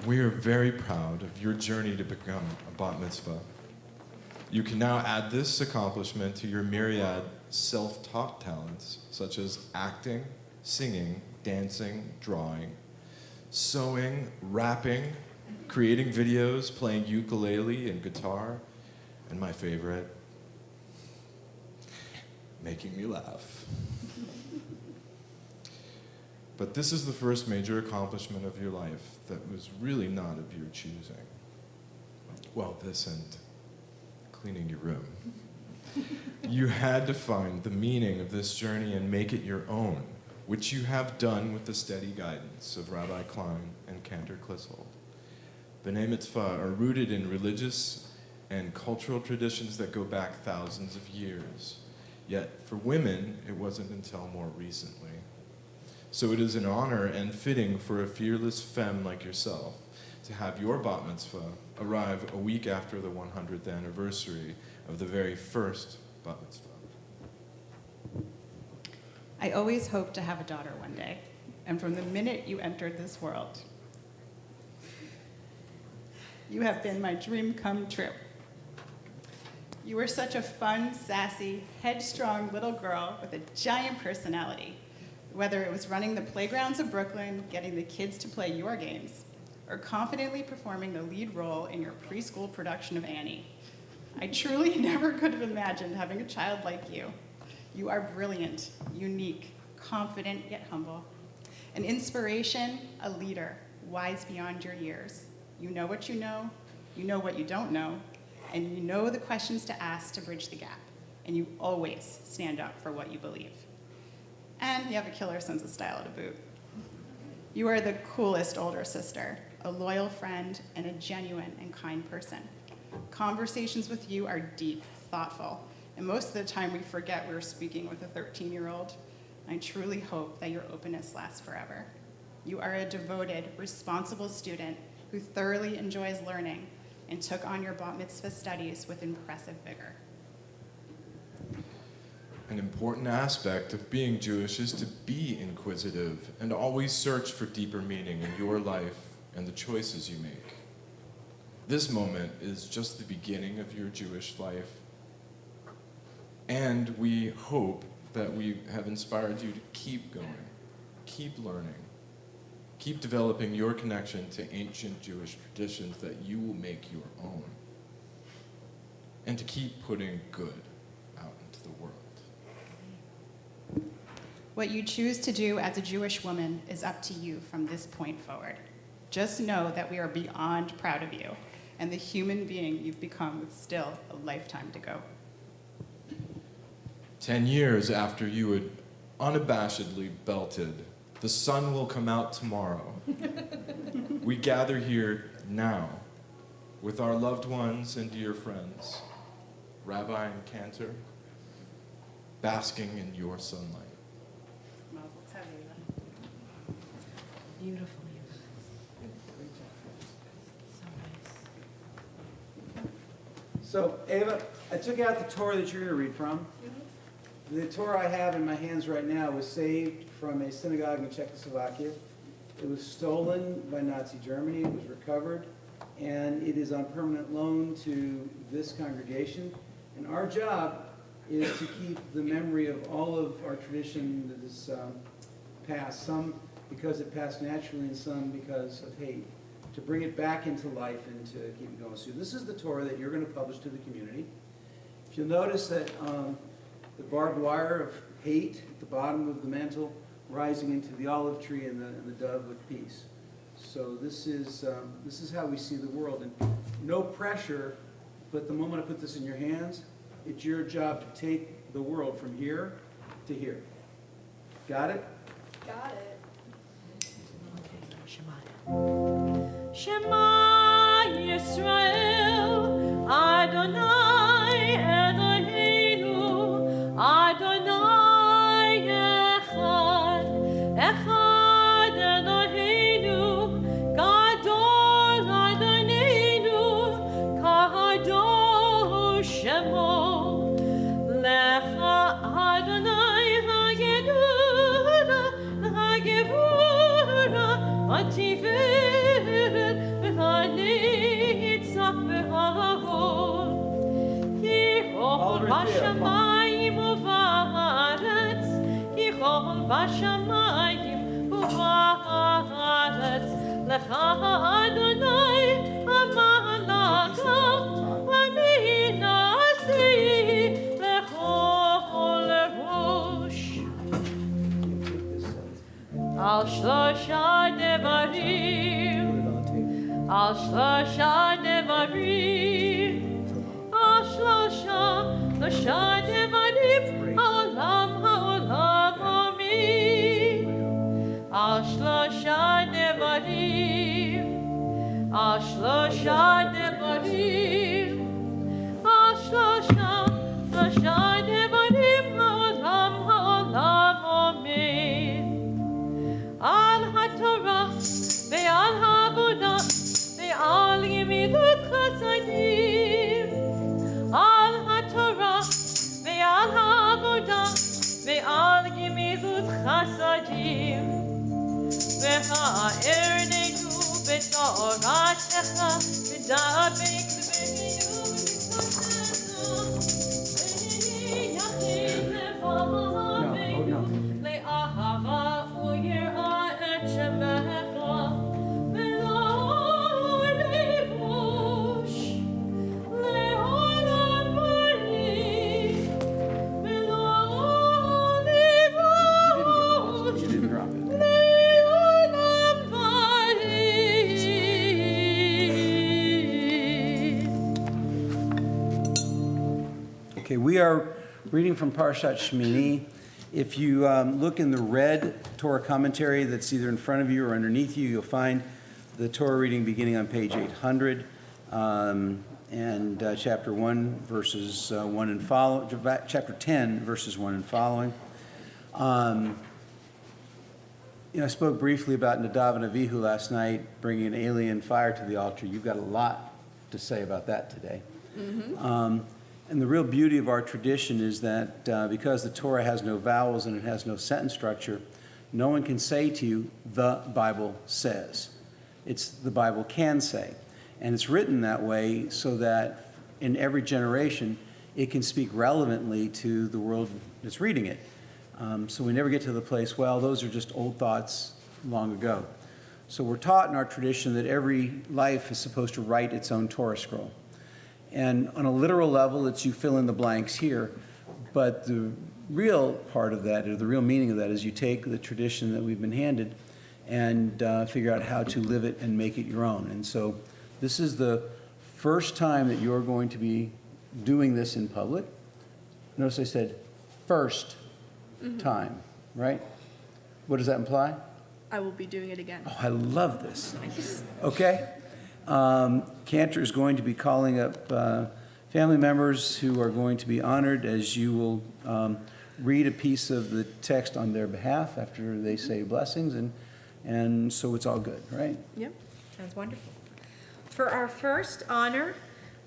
We are very proud of your journey to become a bat mitzvah. You can now add this accomplishment to your myriad self-taught talents, such as acting, singing, dancing, drawing, sewing, rapping, creating videos, playing ukulele and guitar, and my favorite, making me laugh. But this is the first major accomplishment of your life that was really not of your choosing. Well, this and cleaning your room. You had to find the meaning of this journey and make it your own, which you have done with the steady guidance of Rabbi Klein and Cantor Clissold. B'nai Mitzvah are rooted in religious and cultural traditions that go back thousands of years. Yet for women, it wasn't until more recently. So it is an honor and fitting for a fearless femme like yourself to have your bat mitzvah arrive a week after the 100th anniversary of the very first bat mitzvah. I always hoped to have a daughter one day, and from the minute you entered this world, you have been my dream come true. You were such a fun, sassy, headstrong little girl with a giant personality, whether it was running the playgrounds of Brooklyn, getting the kids to play your games, or confidently performing the lead role in your preschool production of Annie. I truly never could have imagined having a child like you. You are brilliant, unique, confident yet humble, an inspiration, a leader, wise beyond your years. You know what you know what you don't know, and you know the questions to ask to bridge the gap, and you always stand up for what you believe. And you have a killer sense of style to boot. You are the coolest older sister, a loyal friend, and a genuine and kind person. Conversations with you are deep, thoughtful, and most of the time we forget we're speaking with a 13-year-old. I truly hope that your openness lasts forever. You are a devoted, responsible student who thoroughly enjoys learning and took on your bat mitzvah studies with impressive vigor. An important aspect of being Jewish is to be inquisitive and always search for deeper meaning in your life and the choices you make. This moment is just the beginning of your Jewish life, and we hope that we have inspired you to keep going, keep learning, keep developing your connection to ancient Jewish traditions that you will make your own, and to keep putting good out into the world. What you choose to do as a Jewish woman is up to you from this point forward. Just know that we are beyond proud of you and the human being you've become with still a lifetime to go. 10 years after you had unabashedly belted, "The sun will come out tomorrow," we gather here now with our loved ones and dear friends, Rabbi and Cantor, basking in your sunlight. Beautiful. So nice. So, Ava, I took out the Torah that you're going to read from. The Torah I have in my hands right now was saved from a synagogue in Czechoslovakia. It was stolen by Nazi Germany. It was recovered, and it is on permanent loan to this congregation. And our job is to keep the memory of all of our tradition that is passed, some because it passed naturally and some because of hate, to bring it back into life and to keep it going. So this is the Torah that you're going to publish to the community. If you'll notice that the barbed wire of hate at the bottom of the mantle rising into the olive tree and the dove with peace. So this is how we see the world. And no pressure, but the moment I put this in your hands, it's your job to take the world from here to here. Got it? Got it. Shema Yisrael, Adonai Eloheinu, Adonai Echad, Echad Eloheinu, Gadol Adonai בשמיים ובארץ, לך אדוני המלאכה, ומי נשיא לכל ראש. על שלושה דברים, על שלושה דברים, על שלושה דברים, העולם עולמי. על שלושה דברים, על שלושה דברים, על שלושה דברים, העולם עולמי. על התורה ועל העבודה ועל גמילות חסדים, על התורה ועל העבודה ועל גמילות חסדים, והארננו בתורתך ודבק בנו ונהיה לבבנו לאהבה ויראה את שמך ולא לבוש לעולם בריא ולא לבוש You didn't drop it. לעולם בריא. Okay, we are reading from Parshat Shmini. If you look in the red Torah commentary that's either in front of you or underneath you, you'll find the Torah reading beginning on page 800 and chapter 1, verses 1 and following, chapter 10, verses 1 and following. I spoke briefly about Nadav and Avihu last night, bringing an alien fire to the altar. You've got a lot to say about that today. And the real beauty of our tradition is that because the Torah has no vowels and it has no sentence structure, no one can say to you, the Bible says. It's the Bible can say. And it's written that way so that in every generation, it can speak relevantly to the world that's reading it. So we never get to the place, well, those are just old thoughts long ago. So we're taught in our tradition that every life is supposed to write its own Torah scroll. And on a literal level, it's you fill in the blanks here. But the real part of that, or the real meaning of that, is you take the tradition that we've been handed and figure out how to live it and make it your own. And so this is the first time that you're going to be doing this in public. Notice I said first time, right? What does that imply? I will be doing it again. Oh, I love this. Okay? Cantor is going to be calling up family members who are going to be honored as you will read a piece of the text on their behalf after they say blessings, and so it's all good, right? Yep. Sounds wonderful. For our first honor,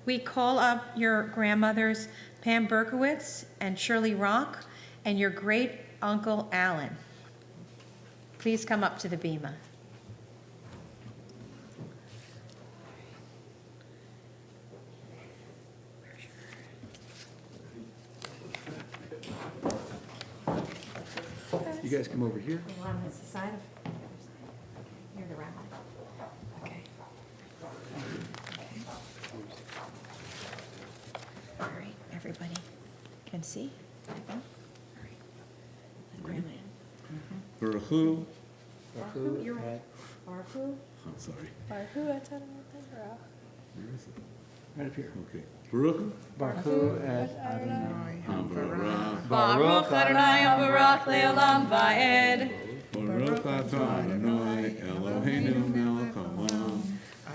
we call up your grandmothers Pam Berkowitz and Shirley Rock and your great uncle Alan. Please come up to the bima. You guys come over here. On this side of, near the rabbi. Okay. All right, everybody can see? All right. Grandma. Baruchu. You're right. Baruchu. I'm sorry. Right up here. Okay. Baruch. Baruch et Adonai. Baruch Adonai Baruch Le'olam Va'ed. Baruch atah Adonai Eloheinu melech haolam.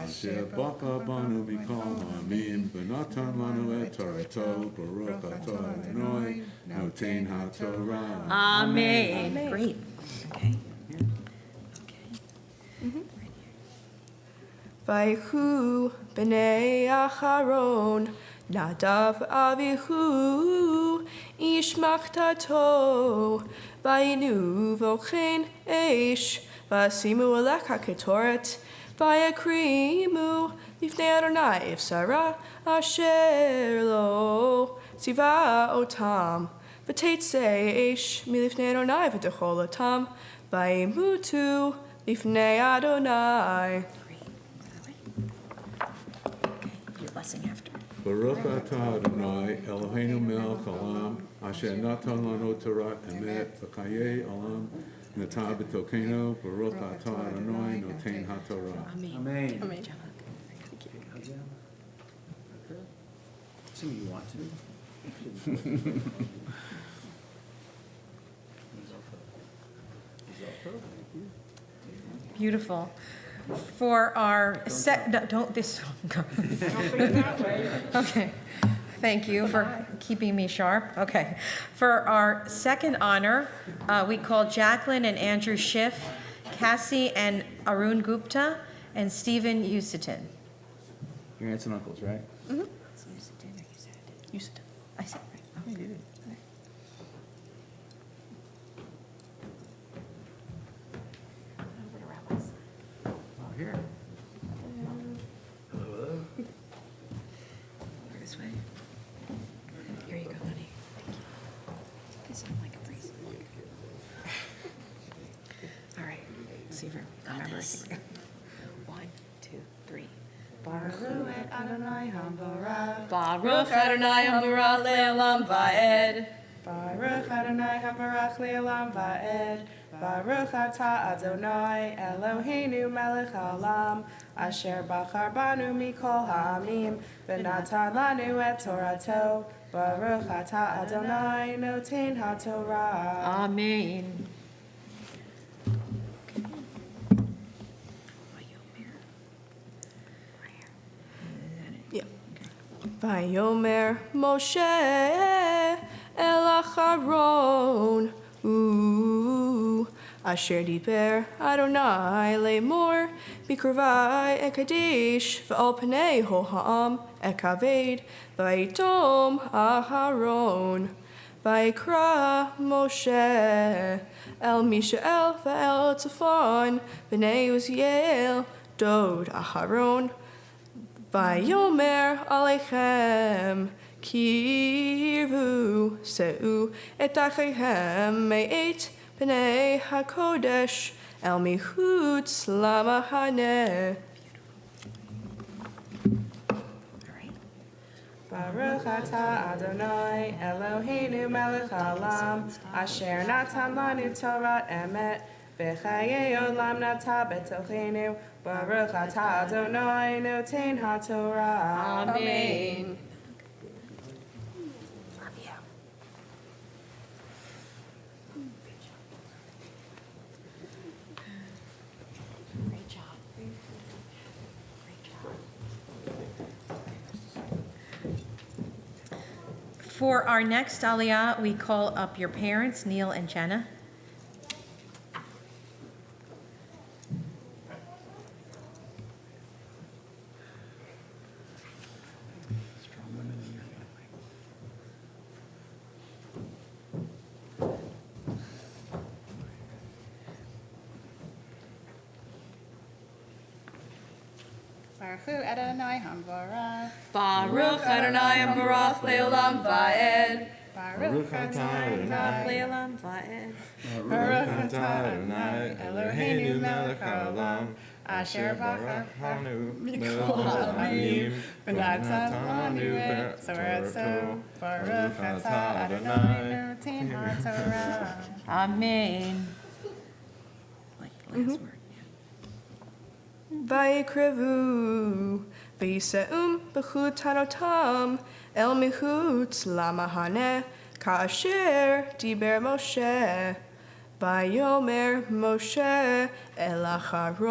Asher baka banu b'kol ha'amim v'natan lanu et Torato. Baruch atah Adonai noten ha'torah. Amen. Great. Okay. Vayhu b'nei Acharon, Nadav Avihu, Ish Maktato, Vayinu Vochen Eish, Vasimu Elech HaKetoret, Vayakrimu, Lifnei Adonai Sarah, Asher Lo, Siva Otam, ותצא אש מלפני אדוני ותאכול אותם, וימותו לפני אדוני. Your blessing after. Baruch atah Adonai Eloheinu melech haolam asher natan lanu Torah emet v'chayei olam natah b'tokenu Baruch atah Adonai noten haTorah. Amen. Amen. Some of you want to. Beautiful. For our no, don't this. Okay. Thank you for keeping me sharp. Okay. For our second honor, we call Jacqueline and Andrew Schiff, Cassie and Arun Gupta, and Stephen Usatin. Your aunts and uncles, right? You said. I said right. Oh, you did. Oh, here. Hello. This way. Here you go, honey. Thank you. This sounds like a breeze. All right. See if remember. 1, 2, 3. Baruch Adonai Hambarach. Baruch Adonai Hambarach Le'olam Va'ed. Baruch Adonai Hambarach Le'olam Va'ed. Baruch Atah Adonai Eloheinu Melech Haolam Asher Bachar Banu Mikol Ha'amim V'natan Lanu Et Torato. Baruch Atah Adonai Noten HaTorah. Amen. Vayomer Moshe El Acharon Asher Diber Adonai Lemor Bikravai Ekadish V'al Pnei Ho Ha'am Ekaved Vaitom Aharon Vaikra Moshe El Mishael V'el Tzafon B'nei Uziel Dod Aharon Vayomer Aleichem Kirvu Seu Et Achihem Me'et B'nei HaKodesh El Mihutz Lamahaneh. Baruch atah Adonai Eloheinu melech haolam Asher natan lanu Torah emet V'chayei olam natah betochenu Baruch atah Adonai noten haTorah. Amen. Great job. For our next aliyah, we call up your parents, Neil and Jenna. Strong women in your family. Baruch Adonai Hambarach. Baruch Adonai Hambarach Le'olam Va'ed. Baruch Adonai. Le'olam Va'ed. Baruch atah Adonai Eloheinu melech haolam Asher Bachar Banu Mikol Ha'amim V'natan lanu Et Torato. Baruch atah Adonai noten haTorah. Amen. Like the last word. Vaikrevu V'yiseum b'chutanotam El mihutz lamahaneh Ka'asher diber Moshe Vayomer Moshe El Acharon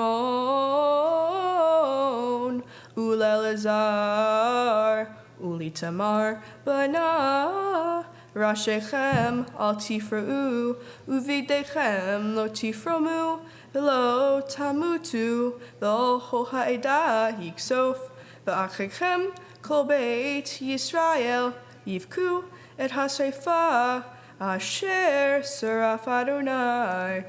Ulelazar Ulitamar Bana Rashechem al tifra'u Uvidechem lo tifromu V'lo tamutu V'ol ha'eda yiksof V'achechem kol beit Yisrael Yivku et hasrefa Asher seraf Adonai.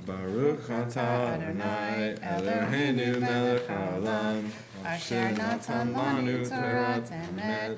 Baruch atah Adonai Eloheinu melech haolam Asher natan lanu Torah emet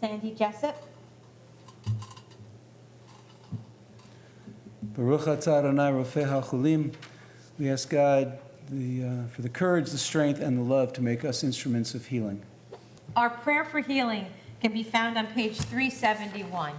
Sandy Jessup. Baruch atah Adonai Rofei HaCholim. We ask God for the courage, the strength, and the love to make us instruments of healing. Our prayer for healing can be found on page 371.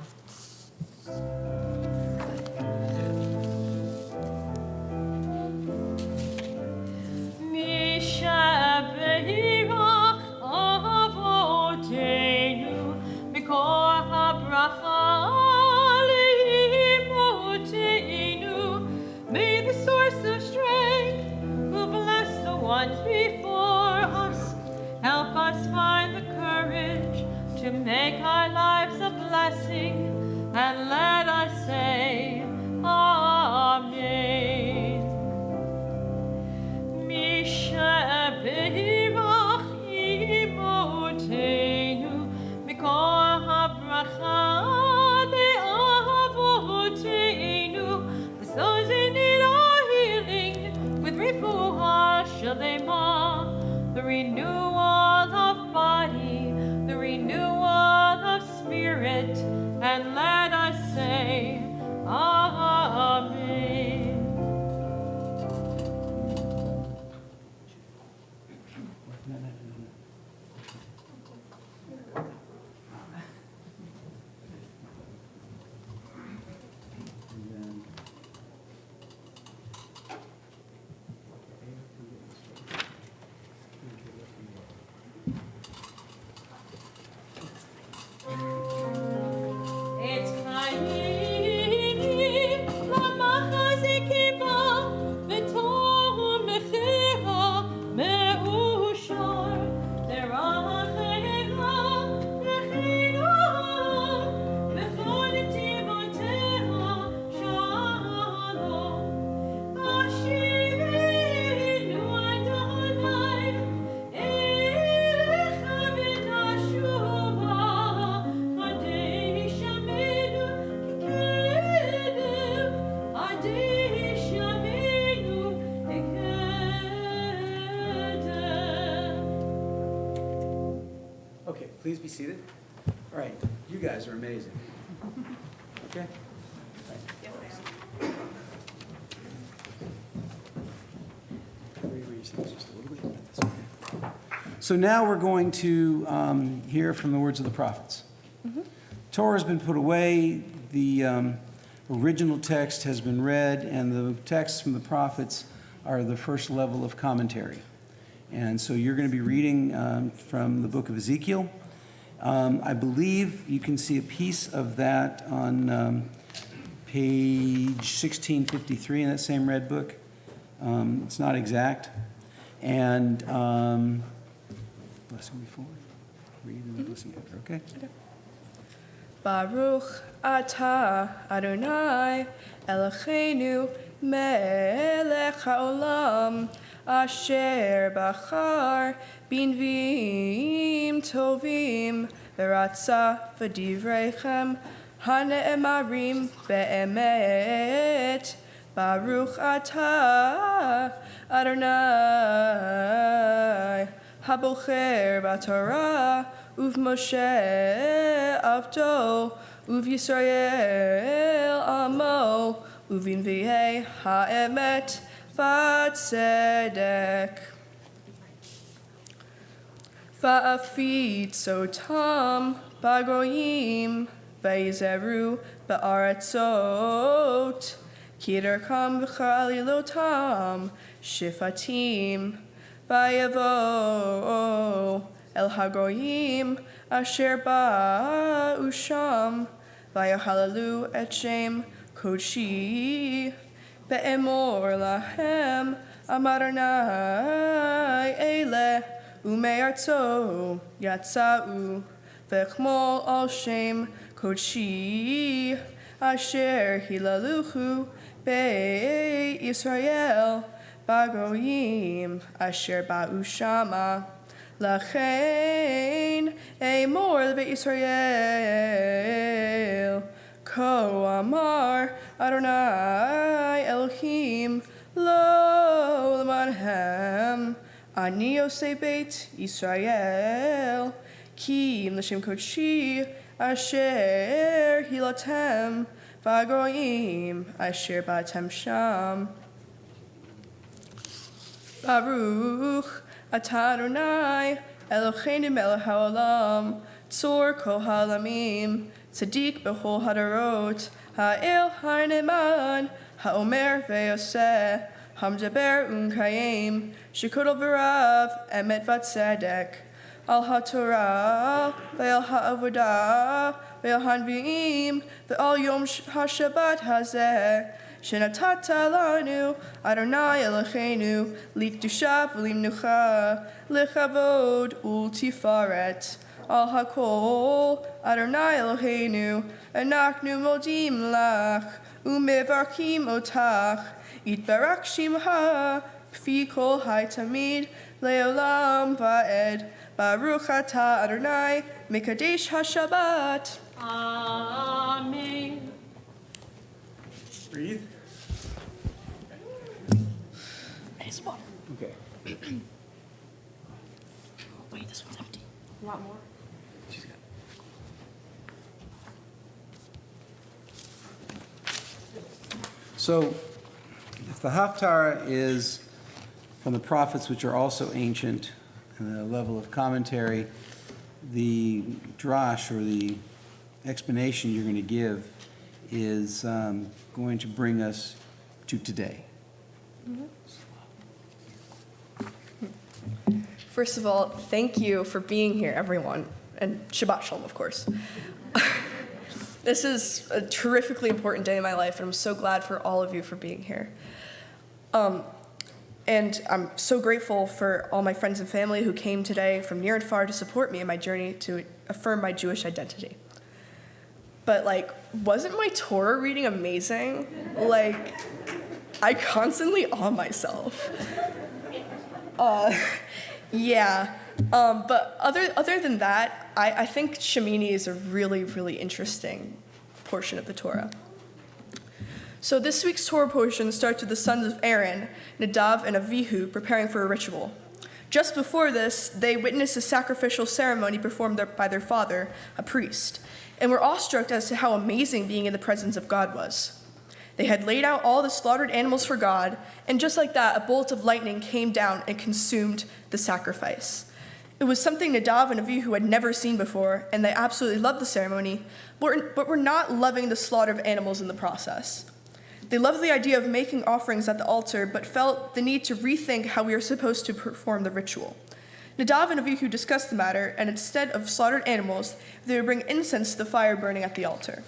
May the source of strength, who blessed the ones before us, help us find the courage to make our lives a blessing, and let us say, Amen. Mishabirach imotenu, mikol habracha le'avotenu, the souls in need are healing with refuah shalema, the renewal of body, the renewal of spirit, and let us say, Amen. It's Chaim, Lamachazikima, V'tohu Mechiha, Me'ushar, Terachecha, V'china, V'chol Tivoteha, Shalom. Ashirinu Adonai, Elecha v'nashuva, Adei Shamenu Kekedem, Adei Shamenu Kekedem. Okay, please be seated. All right, you guys are amazing. Okay? So now we're going to hear from the words of the prophets. Torah has been put away, the original text has been read, and the texts from the prophets are the first level of commentary. And so you're going to be reading from the book of Ezekiel. I believe you can see a piece of that on page 1653 in that same red book. It's not exact. And blessing before, read and blessing after, okay? Baruch atah Adonai Eloheinu melech haolam asher bachar binvim tovim v'ratza v'divrechem hane'emarim be'emet. Baruch atah Adonai habocher b'Torah uv Moshe avdo uv Yisrael amo uvin v'yeh ha'emet v'tzedek va'afit sotam bagoyim v'yizeru ba'aratzot kiderkam v'chalilotam shifatim vayavo el hagoyim asher ba'u sham vayahalalu et shem kodshi be'emor lahem amarnai ele ume'artzo yatza'u v'chmol al shem kodshi asher hilaluhu be'ei Yisrael bagoyim asher ba'u shama lachein emor ve'Yisrael ko amar Adonai Elohim lo lemanhem ani yosei beit Yisrael כי אם לשם קודשי אשר הילתם והגויים אשר באתם שם. ברוך אתה אדוני אלוהינו מלך העולם צור כל העולמים צדיק בכל הדורות האל הנאמן האומר ועושה המדבר ומקיים שכל דבריו אמת וצדק על התורה ועל העבודה ועל הנביאים ועל יום השבת הזה שנתת לנו אדוני אלוהינו לקדושה ולמנוחה לכבוד ולתפארת על הכל אדוני אלוהינו אנחנו מודים לך ומברכים אותך יתברך שמך כפי כל תמיד לעולם ועד ברוך אתה אדוני מקדש השבת. Amen. Breathe. Okay. Wait, this one's empty. You want more? She's got it. So, if the Haftarah is from the prophets, which are also ancient, and the level of commentary, the drash, or the explanation you're going to give, is going to bring us to today. First of all, thank you for being here, everyone, and Shabbat Shalom, of course. This is a terrifically important day in my life, and I'm so glad for all of you for being here. And I'm so grateful for all my friends and family who came today from near and far to support me in my journey to affirm my Jewish identity. But, wasn't my Torah reading amazing? I constantly awe myself. Yeah. But other than that, I think Shemini is a really, really interesting portion of the Torah. So this week's Torah portion starts with the sons of Aaron, Nadav and Avihu, preparing for a ritual. Just before this, they witnessed a sacrificial ceremony performed by their father, a priest, and were awestruck as to how amazing being in the presence of God was. They had laid out all the slaughtered animals for God, and just like that, a bolt of lightning came down and consumed the sacrifice. It was something Nadav and Avihu had never seen before, and they absolutely loved the ceremony, but were not loving the slaughter of animals in the process. They loved the idea of making offerings at the altar, but felt the need to rethink how we are supposed to perform the ritual. Nadav and Avihu discussed the matter, and instead of slaughtered animals, they would bring incense to the fire burning at the altar.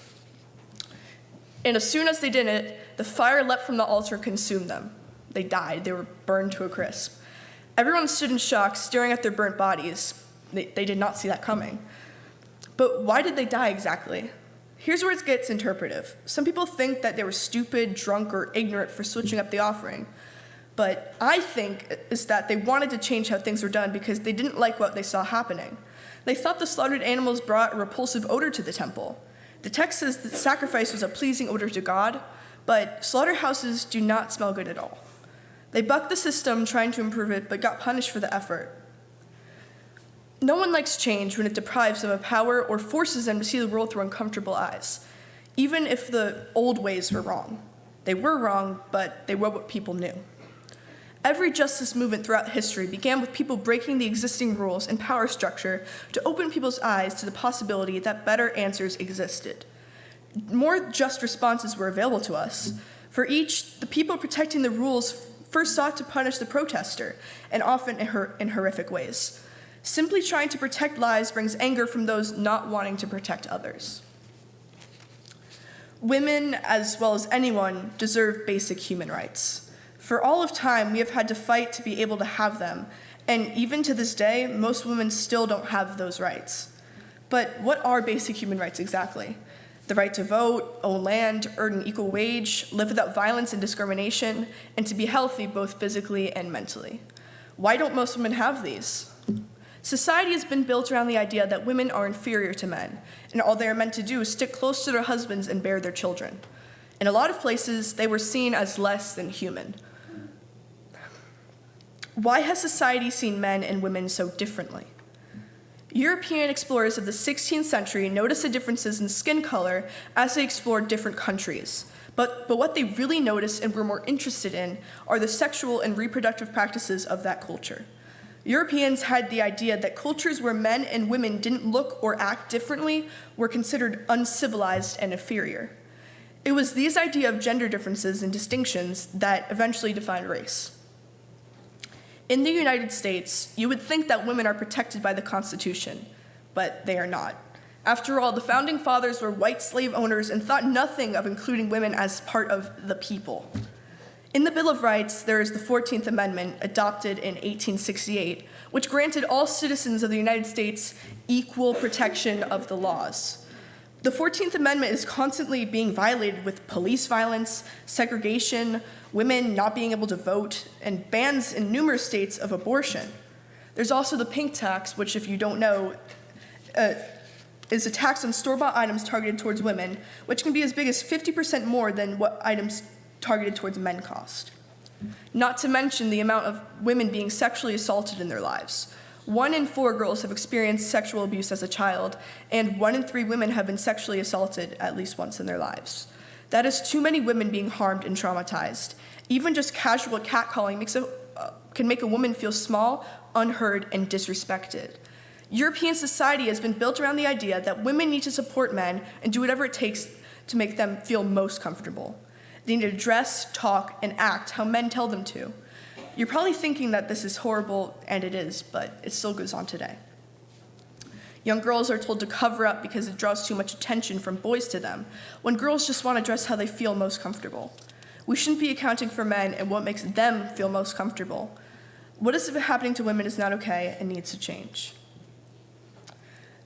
And as soon as they did it, the fire leapt from the altar and consumed them. They died. They were burned to a crisp. Everyone stood in shock, staring at their burnt bodies. They did not see that coming. But why did they die exactly? Here's where it gets interpretive. Some people think that they were stupid, drunk, or ignorant for switching up the offering. But I think is that they wanted to change how things were done because they didn't like what they saw happening. They thought the slaughtered animals brought a repulsive odor to the temple. The text says that sacrifice was a pleasing odor to God, but slaughterhouses do not smell good at all. They bucked the system trying to improve it, but got punished for the effort. No one likes change when it deprives them of power or forces them to see the world through uncomfortable eyes, even if the old ways were wrong. They were wrong, but they were what people knew. Every justice movement throughout history began with people breaking the existing rules and power structure to open people's eyes to the possibility that better answers existed. More just responses were available to us. For each, the people protecting the rules first sought to punish the protester, and often in horrific ways. Simply trying to protect lives brings anger from those not wanting to protect others. Women, as well as anyone, deserve basic human rights. For all of time, we have had to fight to be able to have them, and even to this day, most women still don't have those rights. But what are basic human rights exactly? The right to vote, own land, earn an equal wage, live without violence and discrimination, and to be healthy both physically and mentally. Why don't most women have these? Society has been built around the idea that women are inferior to men, and all they are meant to do is stick close to their husbands and bear their children. In a lot of places, they were seen as less than human. Why has society seen men and women so differently? European explorers of the 16th century noticed the differences in skin color as they explored different countries. But what they really noticed and were more interested in are the sexual and reproductive practices of that culture. Europeans had the idea that cultures where men and women didn't look or act differently were considered uncivilized and inferior. It was these idea of gender differences and distinctions that eventually defined race. In the United States, you would think that women are protected by the Constitution, but they are not. After all, the founding fathers were white slave owners and thought nothing of including women as part of the people. In the Bill of Rights, there is the 14th Amendment, adopted in 1868, which granted all citizens of the United States equal protection of the laws. The 14th Amendment is constantly being violated with police violence, segregation, women not being able to vote, and bans in numerous states of abortion. There's also the pink tax, which, if you don't know, is a tax on store-bought items targeted towards women, which can be as big as 50% more than what items targeted towards men cost. Not to mention the amount of women being sexually assaulted in their lives. 1 in 4 girls have experienced sexual abuse as a child, and 1 in 3 women have been sexually assaulted at least once in their lives. That is too many women being harmed and traumatized. Even just casual catcalling can make a woman feel small, unheard, and disrespected. European society has been built around the idea that women need to support men and do whatever it takes to make them feel most comfortable. They need to dress, talk, and act how men tell them to. You're probably thinking that this is horrible, and it is, but it still goes on today. Young girls are told to cover up because it draws too much attention from boys to them, when girls just want to dress how they feel most comfortable. We shouldn't be accounting for men and what makes them feel most comfortable. What is happening to women is not okay and needs to change.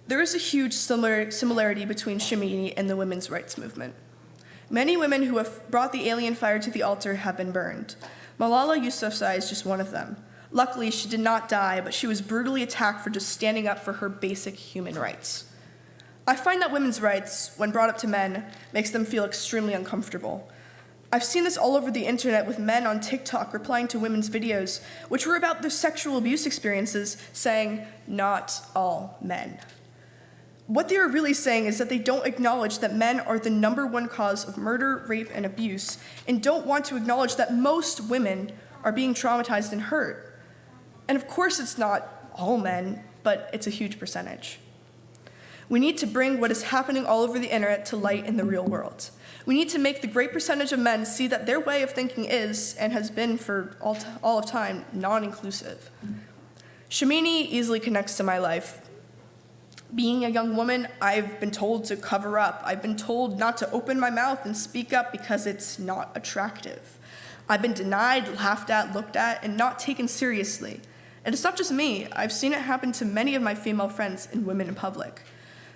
There is a huge similarity between Shemini and the women's rights movement. Many women who have brought the alien fire to the altar have been burned. Malala Yousafzai is just one of them. Luckily, she did not die, but she was brutally attacked for just standing up for her basic human rights. I find that women's rights, when brought up to men, makes them feel extremely uncomfortable. I've seen this all over the internet with men on TikTok replying to women's videos, which were about their sexual abuse experiences, saying, "Not all men." What they are really saying is that they don't acknowledge that men are the #1 cause of murder, rape, and abuse, and don't want to acknowledge that most women are being traumatized and hurt. And of course it's not all men, but it's a huge percentage. We need to bring what is happening all over the internet to light in the real world. We need to make the great percentage of men see that their way of thinking is, and has been for all of time, non-inclusive. Shemini easily connects to my life. Being a young woman, I've been told to cover up. I've been told not to open my mouth and speak up because it's not attractive. I've been denied, laughed at, looked at, and not taken seriously. And it's not just me. I've seen it happen to many of my female friends and women in public.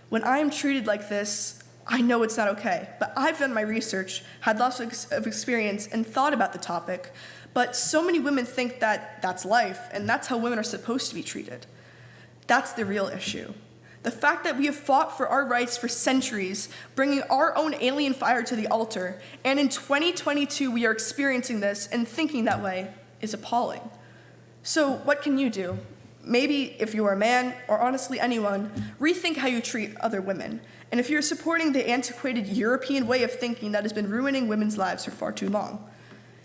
When I am treated like this, I know it's not okay, but I've done my research, had lots of experience, and thought about the topic. But so many women think that that's life, and that's how women are supposed to be treated. That's the real issue. The fact that we have fought for our rights for centuries, bringing our own alien fire to the altar, and in 2022 we are experiencing this and thinking that way, is appalling. So what can you do? Maybe if you are a man, or honestly anyone, rethink how you treat other women. And if you're supporting the antiquated European way of thinking that has been ruining women's lives for far too long,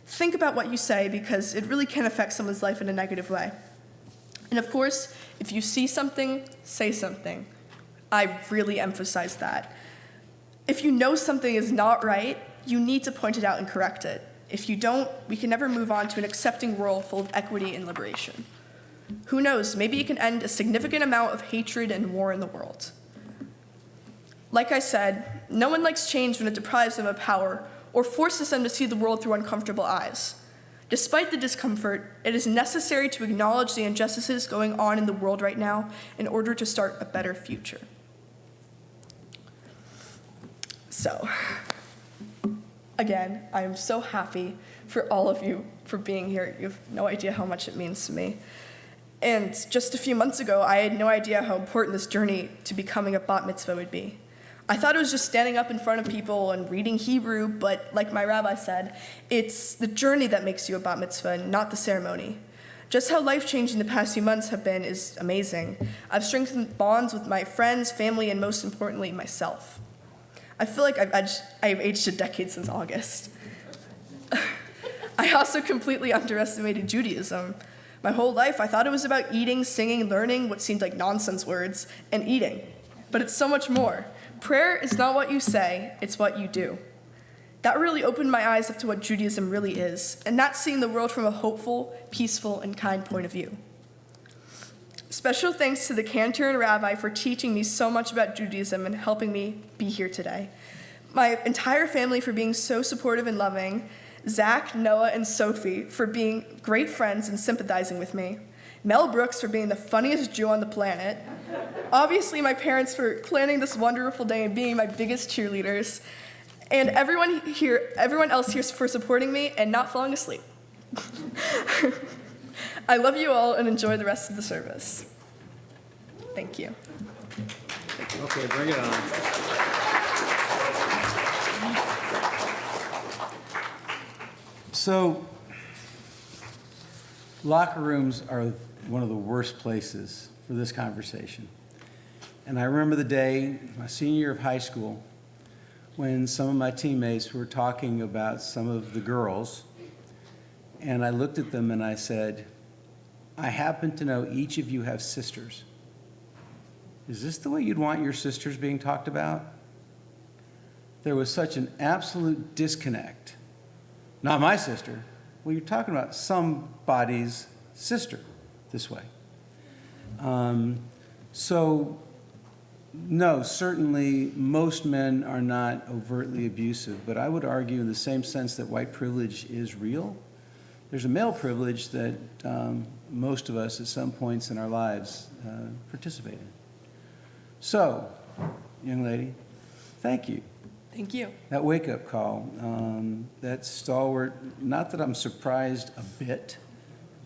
think about what you say, because it really can affect someone's life in a negative way. And of course, if you see something, say something. I really emphasize that. If you know something is not right, you need to point it out and correct it. If you don't, we can never move on to an accepting world full of equity and liberation. Who knows, maybe it can end a significant amount of hatred and war in the world. Like I said, no one likes change when it deprives them of power or forces them to see the world through uncomfortable eyes. Despite the discomfort, it is necessary to acknowledge the injustices going on in the world right now in order to start a better future. So, again, I am so happy for all of you for being here. You have no idea how much it means to me. And just a few months ago, I had no idea how important this journey to becoming a bat mitzvah would be. I thought it was just standing up in front of people and reading Hebrew, but like my rabbi said, it's the journey that makes you a bat mitzvah, not the ceremony. Just how life-changing the past few months have been is amazing. I've strengthened bonds with my friends, family, and most importantly, myself. I feel like I've aged a decade since August. I also completely underestimated Judaism. My whole life, I thought it was about eating, singing, learning what seemed like nonsense words, and eating. But it's so much more. Prayer is not what you say, it's what you do. That really opened my eyes up to what Judaism really is, and that's seeing the world from a hopeful, peaceful, and kind point of view. Special thanks to the cantor and rabbi for teaching me so much about Judaism and helping me be here today. My entire family for being so supportive and loving. Zach, Noah, and Sophie for being great friends and sympathizing with me. Mel Brooks for being the funniest Jew on the planet. Obviously, my parents for planning this wonderful day and being my biggest cheerleaders. And everyone else here for supporting me and not falling asleep. I love you all and enjoy the rest of the service. Thank you. Okay, bring it on. So, locker rooms are one of the worst places for this conversation. And I remember the day, my senior year of high school, when some of my teammates were talking about some of the girls, and I looked at them and I said, I happen to know each of you have sisters. Is this the way you'd want your sisters being talked about? There was such an absolute disconnect. Not my sister. Well, you're talking about somebody's sister this way. So, no, certainly most men are not overtly abusive, but I would argue in the same sense that white privilege is real, there's a male privilege that most of us at some points in our lives participate in. So, young lady, thank you. Thank you. That wake-up call, that stalwart, not that I'm surprised a bit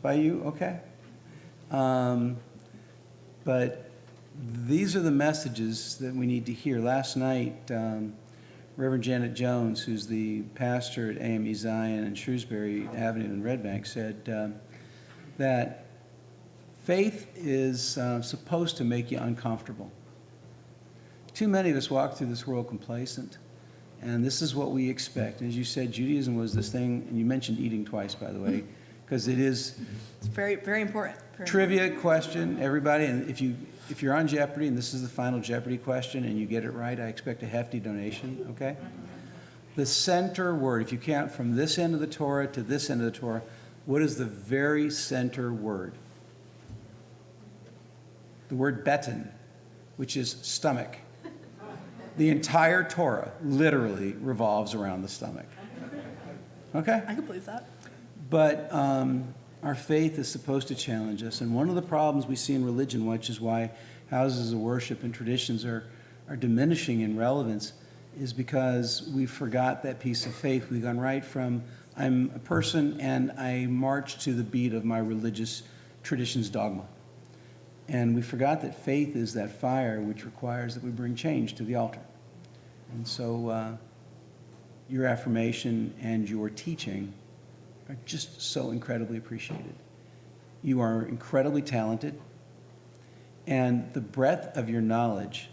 by you, okay? But these are the messages that we need to hear. Last night, Reverend Janet Jones, who's the pastor at AME Zion in Shrewsbury Avenue in Red Bank, said that faith is supposed to make you uncomfortable. Too many of us walk through this world complacent, and this is what we expect. As you said, Judaism was this thing, and you mentioned eating twice, by the way, because it is It's very, very important. trivia question, everybody, and if you're on Jeopardy, and this is the final Jeopardy question, and you get it right, I expect a hefty donation, okay? The center word, if you count from this end of the Torah to this end of the Torah, what is the very center word? The word beten, which is stomach. The entire Torah literally revolves around the stomach. Okay? I can believe that. But our faith is supposed to challenge us. And one of the problems we see in religion, which is why houses of worship and traditions are diminishing in relevance, is because we forgot that piece of faith. We've gone right from, I'm a person and I march to the beat of my religious tradition's dogma. And we forgot that faith is that fire which requires that we bring change to the altar. And so your affirmation and your teaching are just so incredibly appreciated. You are incredibly talented, and the breadth of your knowledge,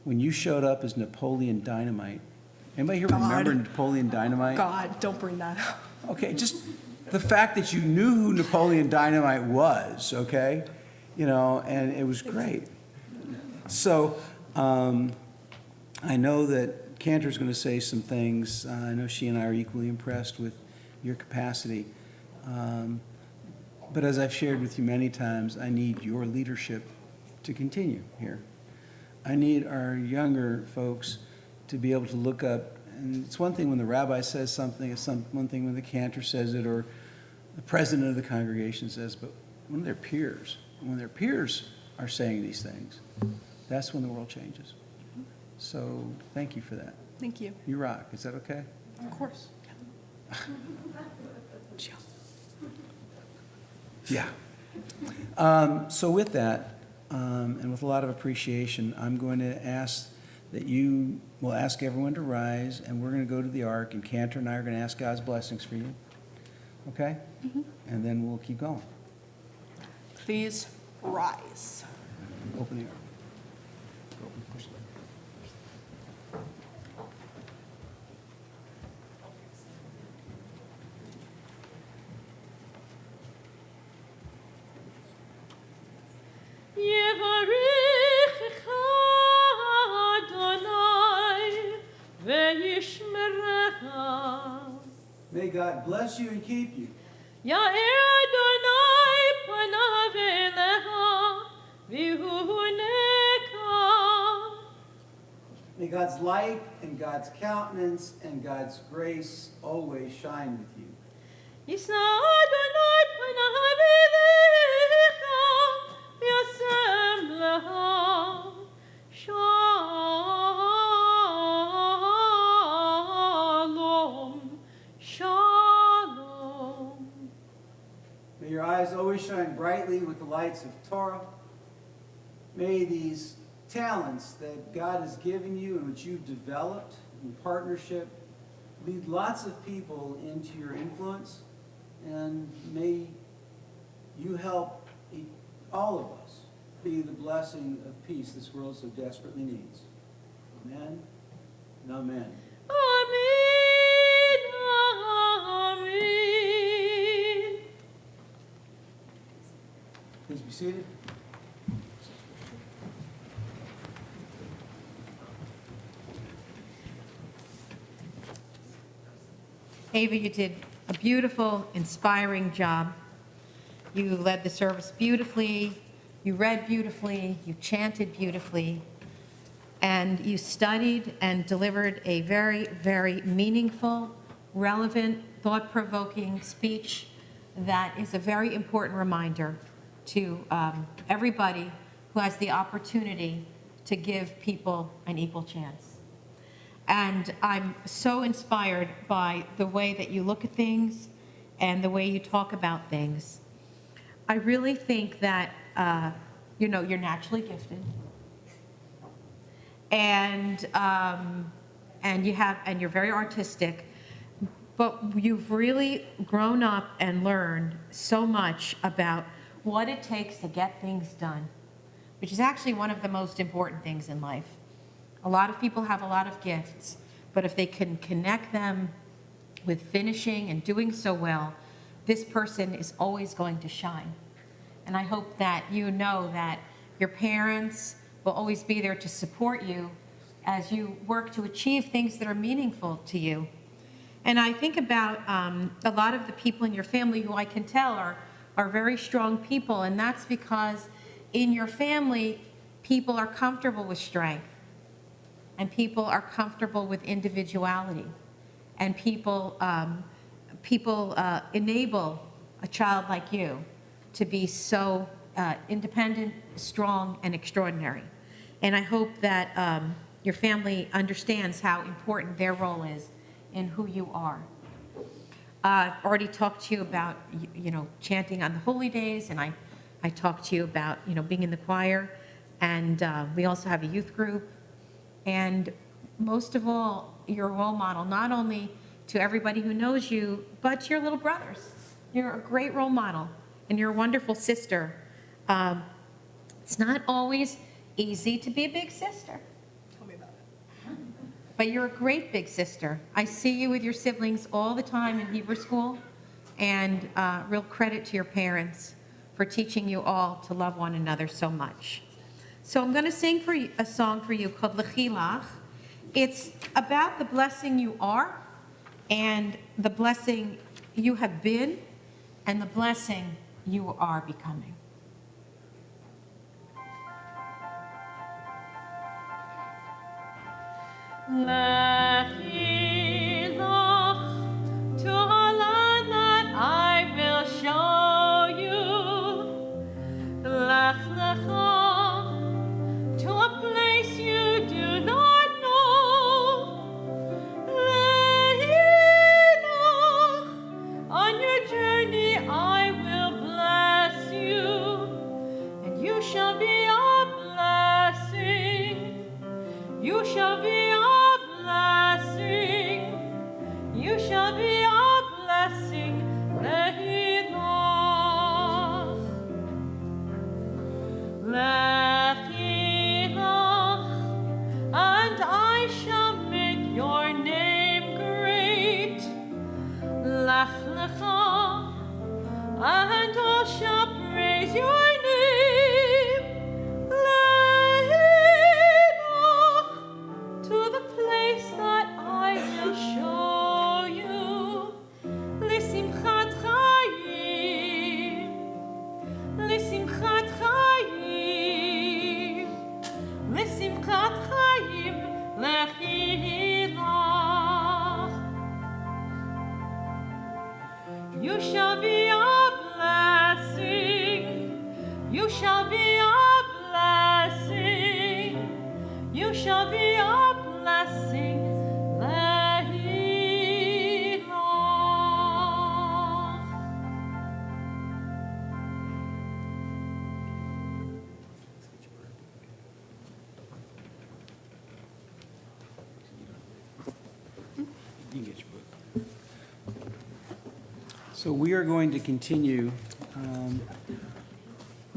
when you showed up as Napoleon Dynamite, anybody here remember Napoleon Dynamite? God, don't bring that up. Okay, just the fact that you knew who Napoleon Dynamite was, okay? You know, and it was great. So I know that Cantor's going to say some things. I know she and I are equally impressed with your capacity. But as I've shared with you many times, I need your leadership to continue here. I need our younger folks to be able to look up. And it's one thing when the rabbi says something, it's one thing when the cantor says it, or the president of the congregation says, but when their peers are saying these things, that's when the world changes. So thank you for that. Thank you. You rock. Is that okay? Of course. Yeah. So with that, and with a lot of appreciation, I'm going to ask that you will ask everyone to rise, and we're going to go to the ark, and Cantor and I are going to ask God's blessings for you. Okay? Mm-hmm. And then we'll keep going. please rise. Opening up. יברכך אדוני וישמרך. May God bless you and keep you. יאר אדוני פניו אליך ויחונך. May God's light and God's countenance and God's grace always shine with you. יישא אדוני פניו אליך וישם לך שלום, שלום. May your eyes always shine brightly with the lights of Torah. May these talents that God has given you and which you've developed in partnership lead lots of people into your influence, and may you help all of us be the blessing of peace this world so desperately needs. Amen and amen. Amen, amen. Please be seated. Ava, you did a beautiful, inspiring job. You led the service beautifully, you read beautifully, you chanted beautifully, and you studied and delivered a very, very meaningful, relevant, thought-provoking speech that is a very important reminder to everybody who has the opportunity to give people an equal chance. And I'm so inspired by the way that you look at things and the way you talk about things. I really think that, you're naturally gifted. And you're very artistic, but you've really grown up and learned so much about what it takes to get things done, which is actually one of the most important things in life. A lot of people have a lot of gifts, but if they can connect them with finishing and doing so well, this person is always going to shine. And I hope that you know that your parents will always be there to support you as you work to achieve things that are meaningful to you. And I think about a lot of the people in your family who I can tell are very strong people, and that's because in your family, people are comfortable with strength. And people are comfortable with individuality, and people enable a child like you to be so independent, strong, and extraordinary. And I hope that your family understands how important their role is in who you are. I've already talked to you about chanting on the holy days, and I talked to you about being in the choir, and we also have a youth group. And most of all, you're a role model, not only to everybody who knows you, but to your little brothers. You're a great role model, and you're a wonderful sister. It's not always easy to be a big sister. Tell me about it. But you're a great big sister. I see you with your siblings all the time in Hebrew school, and real credit to your parents for teaching you all to love one another so much. So I'm going to sing for you a song for you called Lechilach. It's about the blessing you are, and the blessing you have been, and the blessing you are becoming. Lechilach, to a land that I will show you. Lech lecha, to a place you do not know. Lechilach, on your journey I will bless you, and you shall be a blessing. You shall be a blessing. shall be a blessing. You shall be a blessing. You can get your book. So we are going to continue.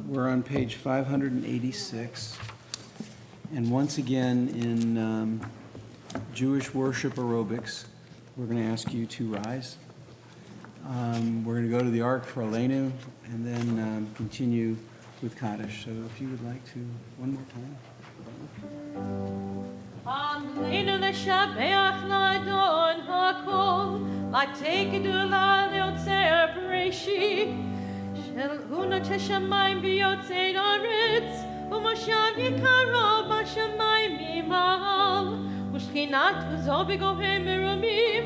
We're on page 586. And once again, in Jewish worship aerobics, we're going to ask you to rise. We're going to go to the Ark for Aleinu and then continue with Kaddish. So if you would like to, one more time. Aleinu l'shabeach l'adon hakol, l'tekedu l'yotzer b'reishi, hu noteh shamayim b'yotzei haaretz, u'moshav yikaro b'shamayim mima'al, u'shchinatu zo b'gohem merumim,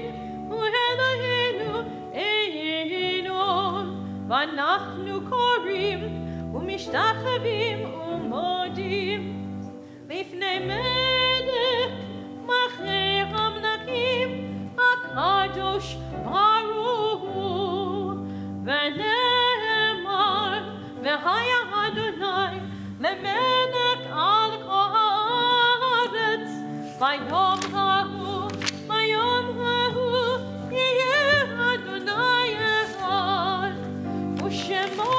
u'Eloheinu einon, v'anachnu korim, u'mishtachavim u'modim, לפני מלך מלכי המלכים הקדוש ברוך הוא ונאמר והיה אדוני למלך על כל הארץ ביום ההוא יהיה אדוני אחד ושמו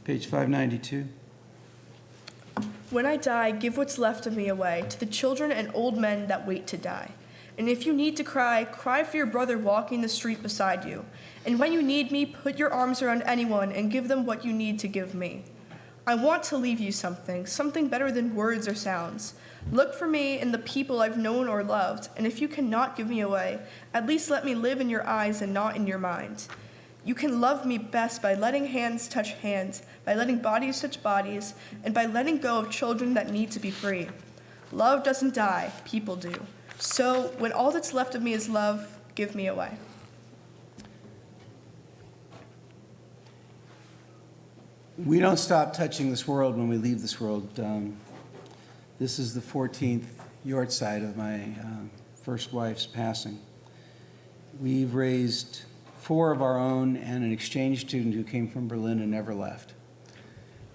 Page 592. When I die, give what's left of me away to the children and old men that wait to die. And if you need to cry, cry for your brother walking the street beside you. And when you need me, put your arms around anyone and give them what you need to give me. I want to leave you something better than words or sounds. Look for me in the people I've known or loved, and if you cannot give me away, at least let me live in your eyes and not in your mind. You can love me best by letting hands touch hands, by letting bodies touch bodies, and by letting go of children that need to be free. Love doesn't die, people do. So, when all that's left of me is love, give me away. We don't stop touching this world when we leave this world. This is the 14th yahrzeit of my first wife's passing. We've raised 4 of our own and an exchange student who came from Berlin and never left.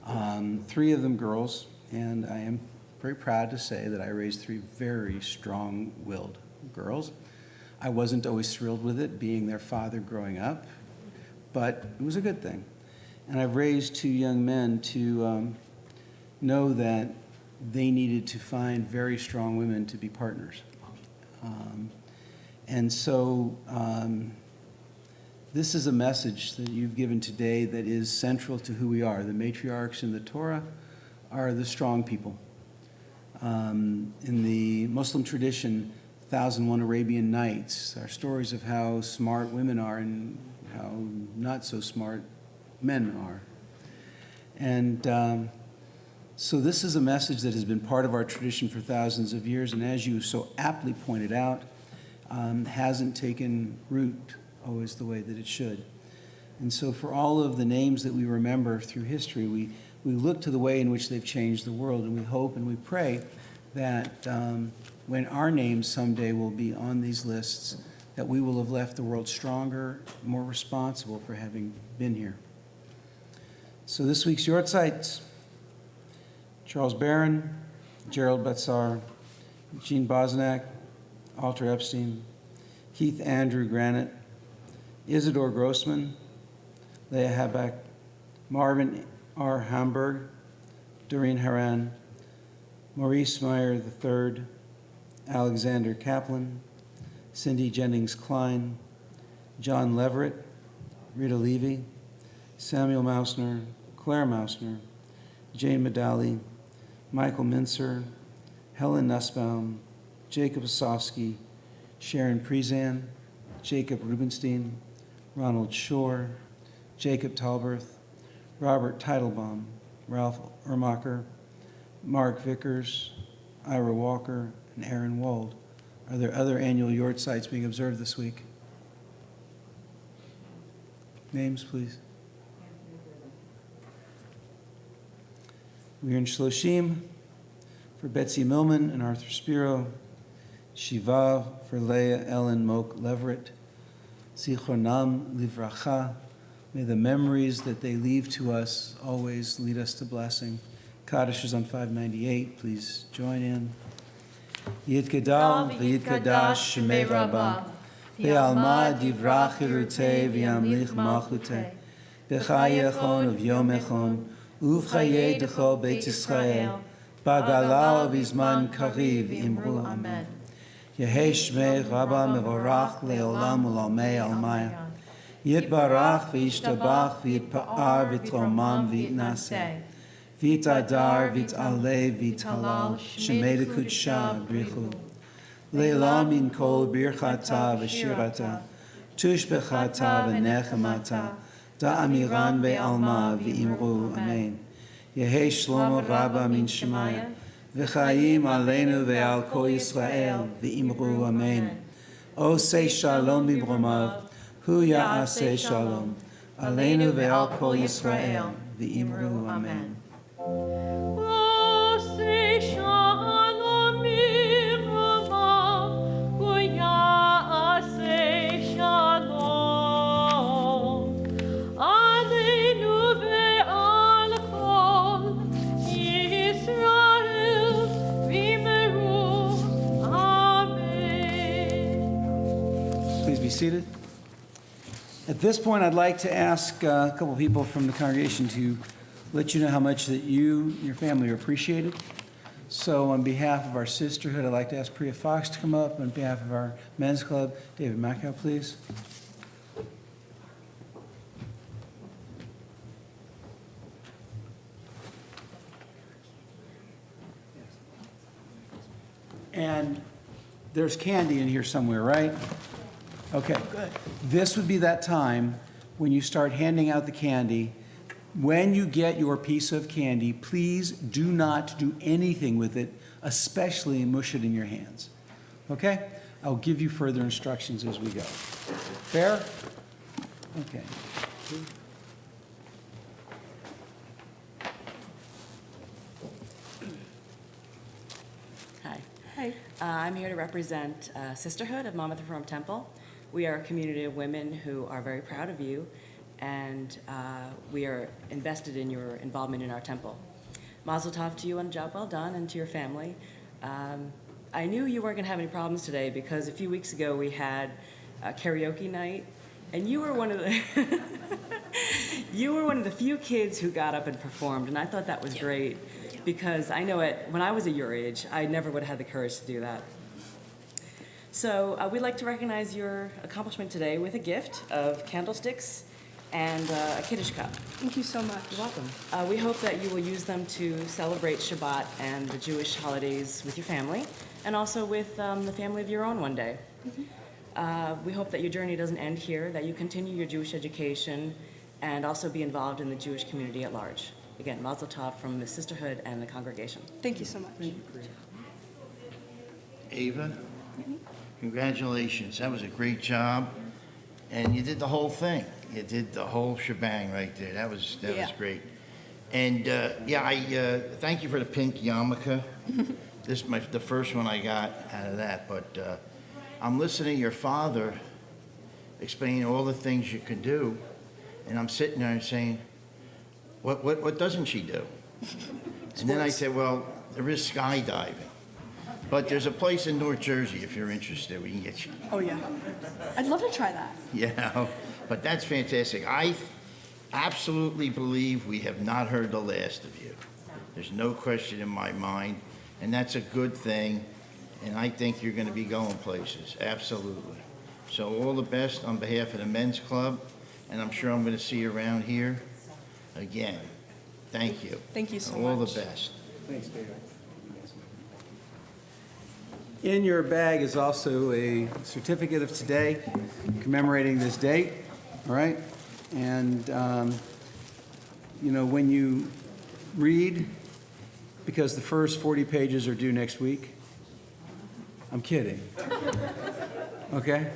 3 of them girls, and I am very proud to say that I raised 3 very strong-willed girls. I wasn't always thrilled with it, being their father growing up, but it was a good thing. And I've raised 2 young men to know that they needed to find very strong women to be partners. And so this is a message that you've given today that is central to who we are. The matriarchs in the Torah are the strong people. In the Muslim tradition, 1001 Arabian Nights are stories of how smart women are and how not so smart men are. And so this is a message that has been part of our tradition for thousands of years, and as you so aptly pointed out, hasn't taken root always the way that it should. And so for all of the names that we remember through history, we look to the way in which they've changed the world, and we hope and we pray that when our names someday will be on these lists, that we will have left the world stronger, more responsible for having been here. So this week's Yortzites: Charles Barron, Gerald Batzar, Jean Bosnack, Alter Epstein, Keith Andrew Granite, Isidore Grossman, Leah Habak, Marvin R. Hamburg, Doreen Haran, Maurice Meyer III, Alexander Kaplan, Cindy Jennings Klein, John Leverett, Rita Levy, Samuel Mausner, Claire Mausner, Jane Medali, Michael Mincer, Helen Nussbaum, Jacob Osofsky, Sharon Prezan, Jacob Rubenstein, Ronald Shore, Jacob Talberth, Robert Teitelbaum, Ralph Ermacher, Mark Vickers, Ira Walker, and Aaron Wold. Are there other annual yard sites being observed this week? Names, please. We are in Shloshim for Betsy Millman and Arthur Spiro. Shiva for Leah Ellen Moak Leverett. Zichronam Livracha. May the memories that they leave to us always lead us to blessing. Kaddish is on 598. Please join in. Yid Gedal v'Yid Kadash Shemei Rabbah. Ve'alma divrach irutei v'yamlich malchutei. B'chai echon u'vyom echon. Uv'chayei d'chol Beit Yisrael. B'gala u'bizman kariv imru amen. Yehei Shmei Rabbah mevorach le'olam u'lamei almaya. Yitbarach v'yishtabach v'yitpa'ar v'yitromam v'yitnaseh. V'yitadar v'yitaleh v'yithalal shemei l'kudsha brichu. Le'la min kol birchata v'shirata. Tushbechata v'nechemata. Da'amiran be'alma v'imru amen. Yehei Shlomo Rabbah min Shemaya. V'chayim aleinu ve'al kol Yisrael v'imru amen. Osei shalom b'bromav. Hu ya'aseh shalom. Aleinu ve'al kol Yisrael v'imru amen. Osei shalom b'romav, hu ya'aseh shalom. Aleinu ve'al kol Yisrael v'imru amen. Please be seated. At this point, I'd like to ask a couple people from the congregation to let you know how much that you and your family are appreciated. So on behalf of our sisterhood, I'd like to ask Priya Fox to come up. On behalf of our men's club, David Mackow, please. And there's candy in here somewhere, right? Okay. Good. This would be that time when you start handing out the candy. When you get your piece of candy, please do not do anything with it, especially mush it in your hands. Okay? I'll give you further instructions as we go. Fair? Okay. Hi. Hi. I'm here to represent Sisterhood of Monmouth Reformed Temple. We are a community of women who are very proud of you, and we are invested in your involvement in our temple. Mazel tov to you on a job well done, and to your family. I knew you weren't going to have any problems today because a few weeks ago we had a karaoke night, and you were one of the you were one of the few kids who got up and performed, and I thought that was great because I know when I was at your age, I never would have had the courage to do that. So we'd like to recognize your accomplishment today with a gift of candlesticks and a Kiddush cup. Thank you so much. You're welcome. We hope that you will use them to celebrate Shabbat and the Jewish holidays with your family, and also with the family of your own one day. We hope that your journey doesn't end here, that you continue your Jewish education, and also be involved in the Jewish community at large. Again, Mazel Tov from the Sisterhood and the congregation. Thank you so much. Ava, congratulations. That was a great job. And you did the whole thing. You did the whole shebang right there. That was great. And I thank you for the pink yarmulke. This is the first one I got out of that. But I'm listening to your father explaining all the things you could do, and I'm sitting there and saying, what doesn't she do? And then I said, well, there is skydiving. But there's a place in North Jersey, if you're interested, we can get you. Oh, yeah. I'd love to try that. Yeah, but that's fantastic. I absolutely believe we have not heard the last of you. There's no question in my mind, and that's a good thing, and I think you're going to be going places, absolutely. So all the best on behalf of the men's club, and I'm sure I'm going to see you around here again. Thank you. Thank you so all much. the best. Thanks, David. In your bag is also a certificate of today commemorating this date, all right? And, when you read, because the first 40 pages are due next week. I'm kidding. Okay?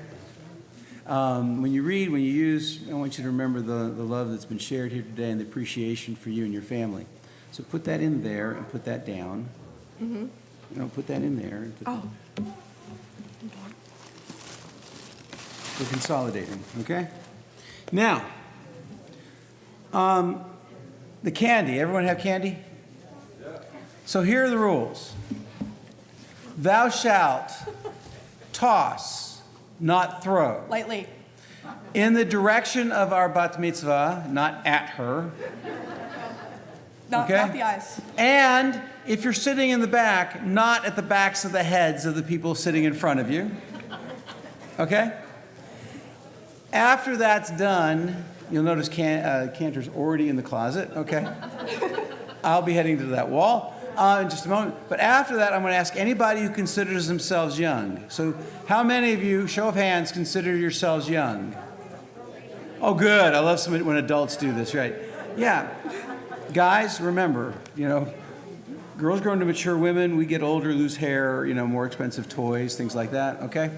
When you read, when you use, I want you to remember the love that's been shared here today and the appreciation for you and your family. So put that in there and put that down. Mm-hmm. No, put that in there. And put Oh. We're consolidating, okay? Now, the candy. Everyone have candy? Yeah. So here are the rules. Thou shalt toss, not throw. Lightly. In the direction of our bat mitzvah, not at her. Not the eyes. And if you're sitting in the back, not at the backs of the heads of the people sitting in front of you. Okay? After that's done, you'll notice Cantor's already in the closet. Okay? I'll be heading to that wall in just a moment. But after that, I'm going to ask anybody who considers themselves young. So how many of you, show of hands, consider yourselves young? Oh, good. I love when adults do this, right? Yeah. Guys, remember, girls grow into mature women. We get older, lose hair, more expensive toys, things like that, okay?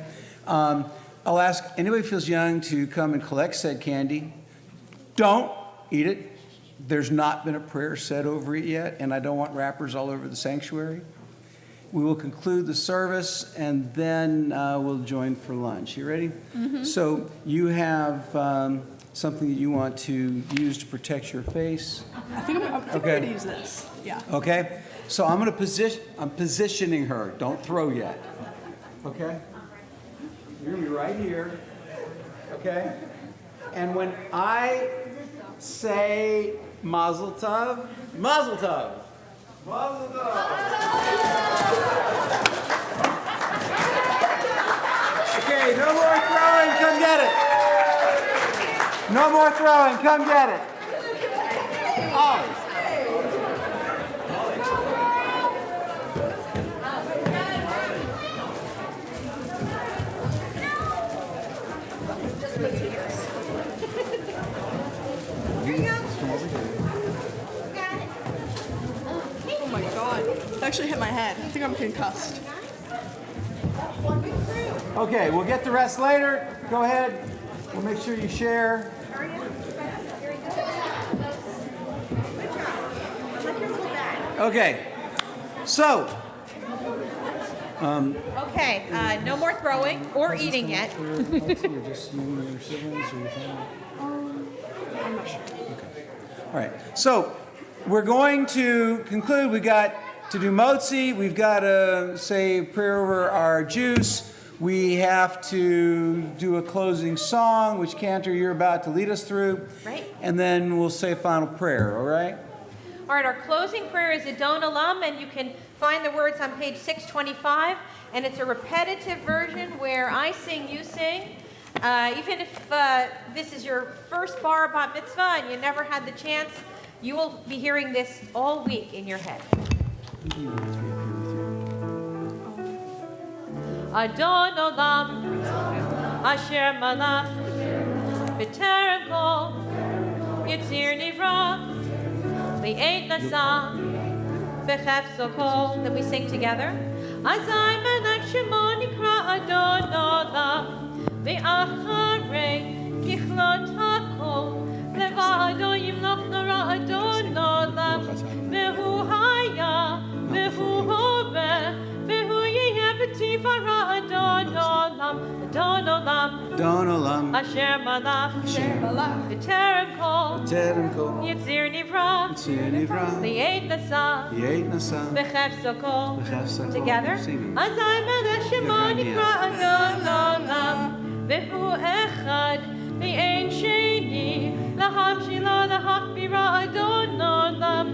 I'll ask anybody who feels young to come and collect said candy. Don't eat it. There's not been a prayer said over it yet, and I don't want wrappers all over the sanctuary. We will conclude the service, and then we'll join for lunch. You ready? Mm-hmm. So you have something that you want to use to protect your face. I think I'm going to use this. Yeah. Okay. So I'm positioning her. Don't throw yet. Okay. You're gonna be right here. Okay. And when I say Mazel Tov, Mazel Tov. Mazel Tov. Okay, no more throwing, come get it. No more throwing, come get it. Always. Oh my God. It actually hit my head. I think I'm concussed. Okay, we'll get the rest later. Go ahead. We'll make sure you share. Okay. So. Okay, no more throwing or eating yet. All right. So we're going to conclude. We got to do motzi. We've got to say a prayer over our juice. We have to do a closing song, which Cantor, you're about to lead us through. Right. And then we'll say a final prayer, all right? All right, our closing prayer is Adon Olam, and you can find the words on page 625, and it's a repetitive version where I sing, you sing. Even if this is your first bar about mitzvah and you never had the chance, you will be hearing this all week in your head. Adon Olam, Asher Malach, B'terem Kol, Yitzir Nivra, Li'et Nasa, B'chefzo Kol. Then we sing together. Azai Malach Shemo Nikra Adon Olam, Ve'acharei Kichlot HaKol, Levado Yimloch Nara Adon Olam, Ve'hu Haya, Ve'hu Hove, Adon Olam, Adon Olam, Adon Olam, Asher Malach, B'terem Kol, Yitzir Nivra, Li'et Nasa, B'chefzo Kol. Together. Azai Melech Shemo Nikra Adon Olam, V'hu Echad, V'ein Sheni, Lahamshila Lahachbira Adon Olam,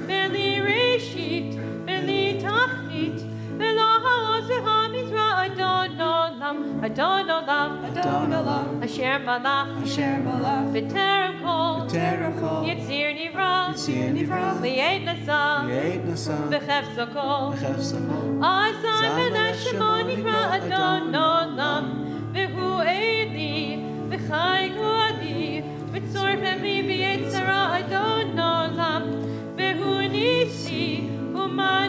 V'li Reshit, V'li Tachnit, Adon Olam, Adon Olam, Adon Olam, Asher Malach, B'terem Kol, Yitzir Nivra, Li'et Nasa, B'chefzo Kol. Azai Melech Shemo Nikra Adon Olam, V'hu Eli, V'chai Goali, V'tzor V'mi V'yetzara Adon Olam, V'hu Nisi, U'mai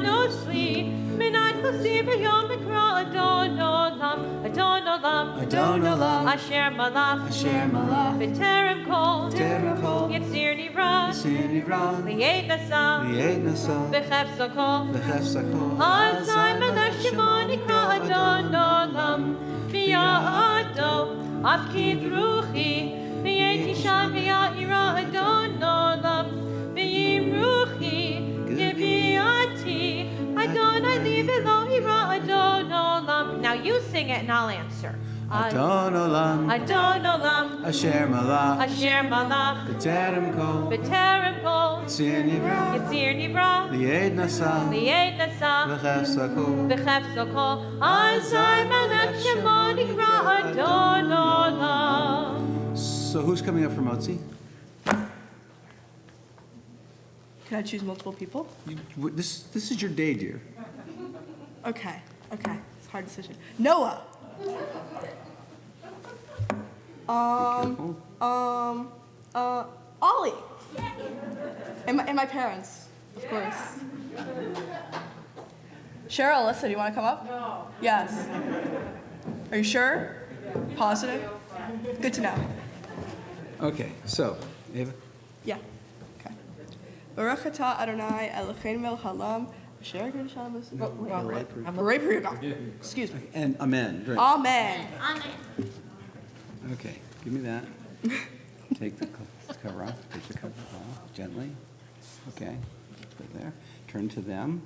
Nasiv Yom Mikra Adon Olam, Adon Olam, Adon Olam, Asher Malach, Asher Malach, B'terem Kol, B'terem Kol, Yitzir Nivra, Yitzir Nivra, Li'ed Nasa, Li'ed Nasa, B'chefza Kol, B'chefza Kol, Azai Melech Shemo Nikra Adon Olam, V'ya'ado, Av Kivruchi, V'yeti Sham V'ya'ira Adon Olam, V'yimruchi, Yeviati, Adonai Li V'lo Ira Adon Olam. Now you sing it and I'll answer. Adon Olam, Adon Olam, Asher Malach, Asher Malach, B'terem Kol, B'terem Kol, Yitzir Nivra, Yitzir Nivra, Li'ed Nasa, Li'ed Nasa, B'chefza Kol. B'chefza Kol, Azai Melech Shemo Nikra Adon Olam. So who's coming up for Motzi? Can I choose multiple people? This is your day, dear. Okay. It's a hard decision. Noah. Careful. Ollie. And my parents, of course. Cheryl, Alyssa, do you want to come up? No. Yes. Are you sure? Positive? Good to know. Okay, so, Ava? Yeah. Okay. Baruch atah Adonai Eloheinu melech haolam asher hu Shabbos. Hooray for you, God. Excuse me. And amen. Great. Amen. Okay, give me that. Take the cover off. Take the cover off gently. Okay, put it there. Turn to them.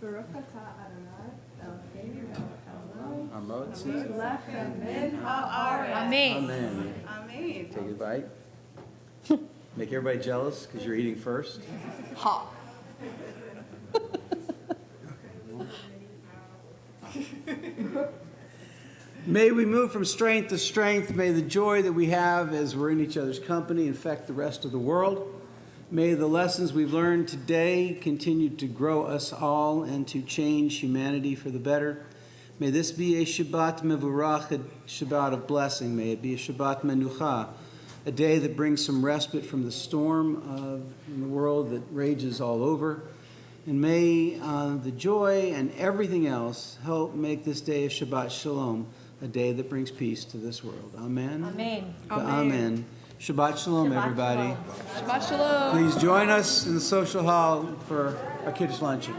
Baruch atah Adonai Eloheinu melech haolam Amotzi. Amen. Amen. Amen. Take a bite. Make everybody jealous because you're eating first. Ha. May we move from strength to strength. May the joy that we have as we're in each other's company infect the rest of the world. May the lessons we've learned today continue to grow us all and to change humanity for the better. May this be a Shabbat Mevurach, a Shabbat of blessing. May it be a Shabbat Menucha, a day that brings some respite from the storm in the world that rages all over. And may the joy and everything else help make this day a Shabbat Shalom, a day that brings peace to this world. Amen. Amen. Amen. Shabbat Shalom, Shabbat everybody. shalom. Shabbat shalom. Please join us in the social hall for a kiddush luncheon.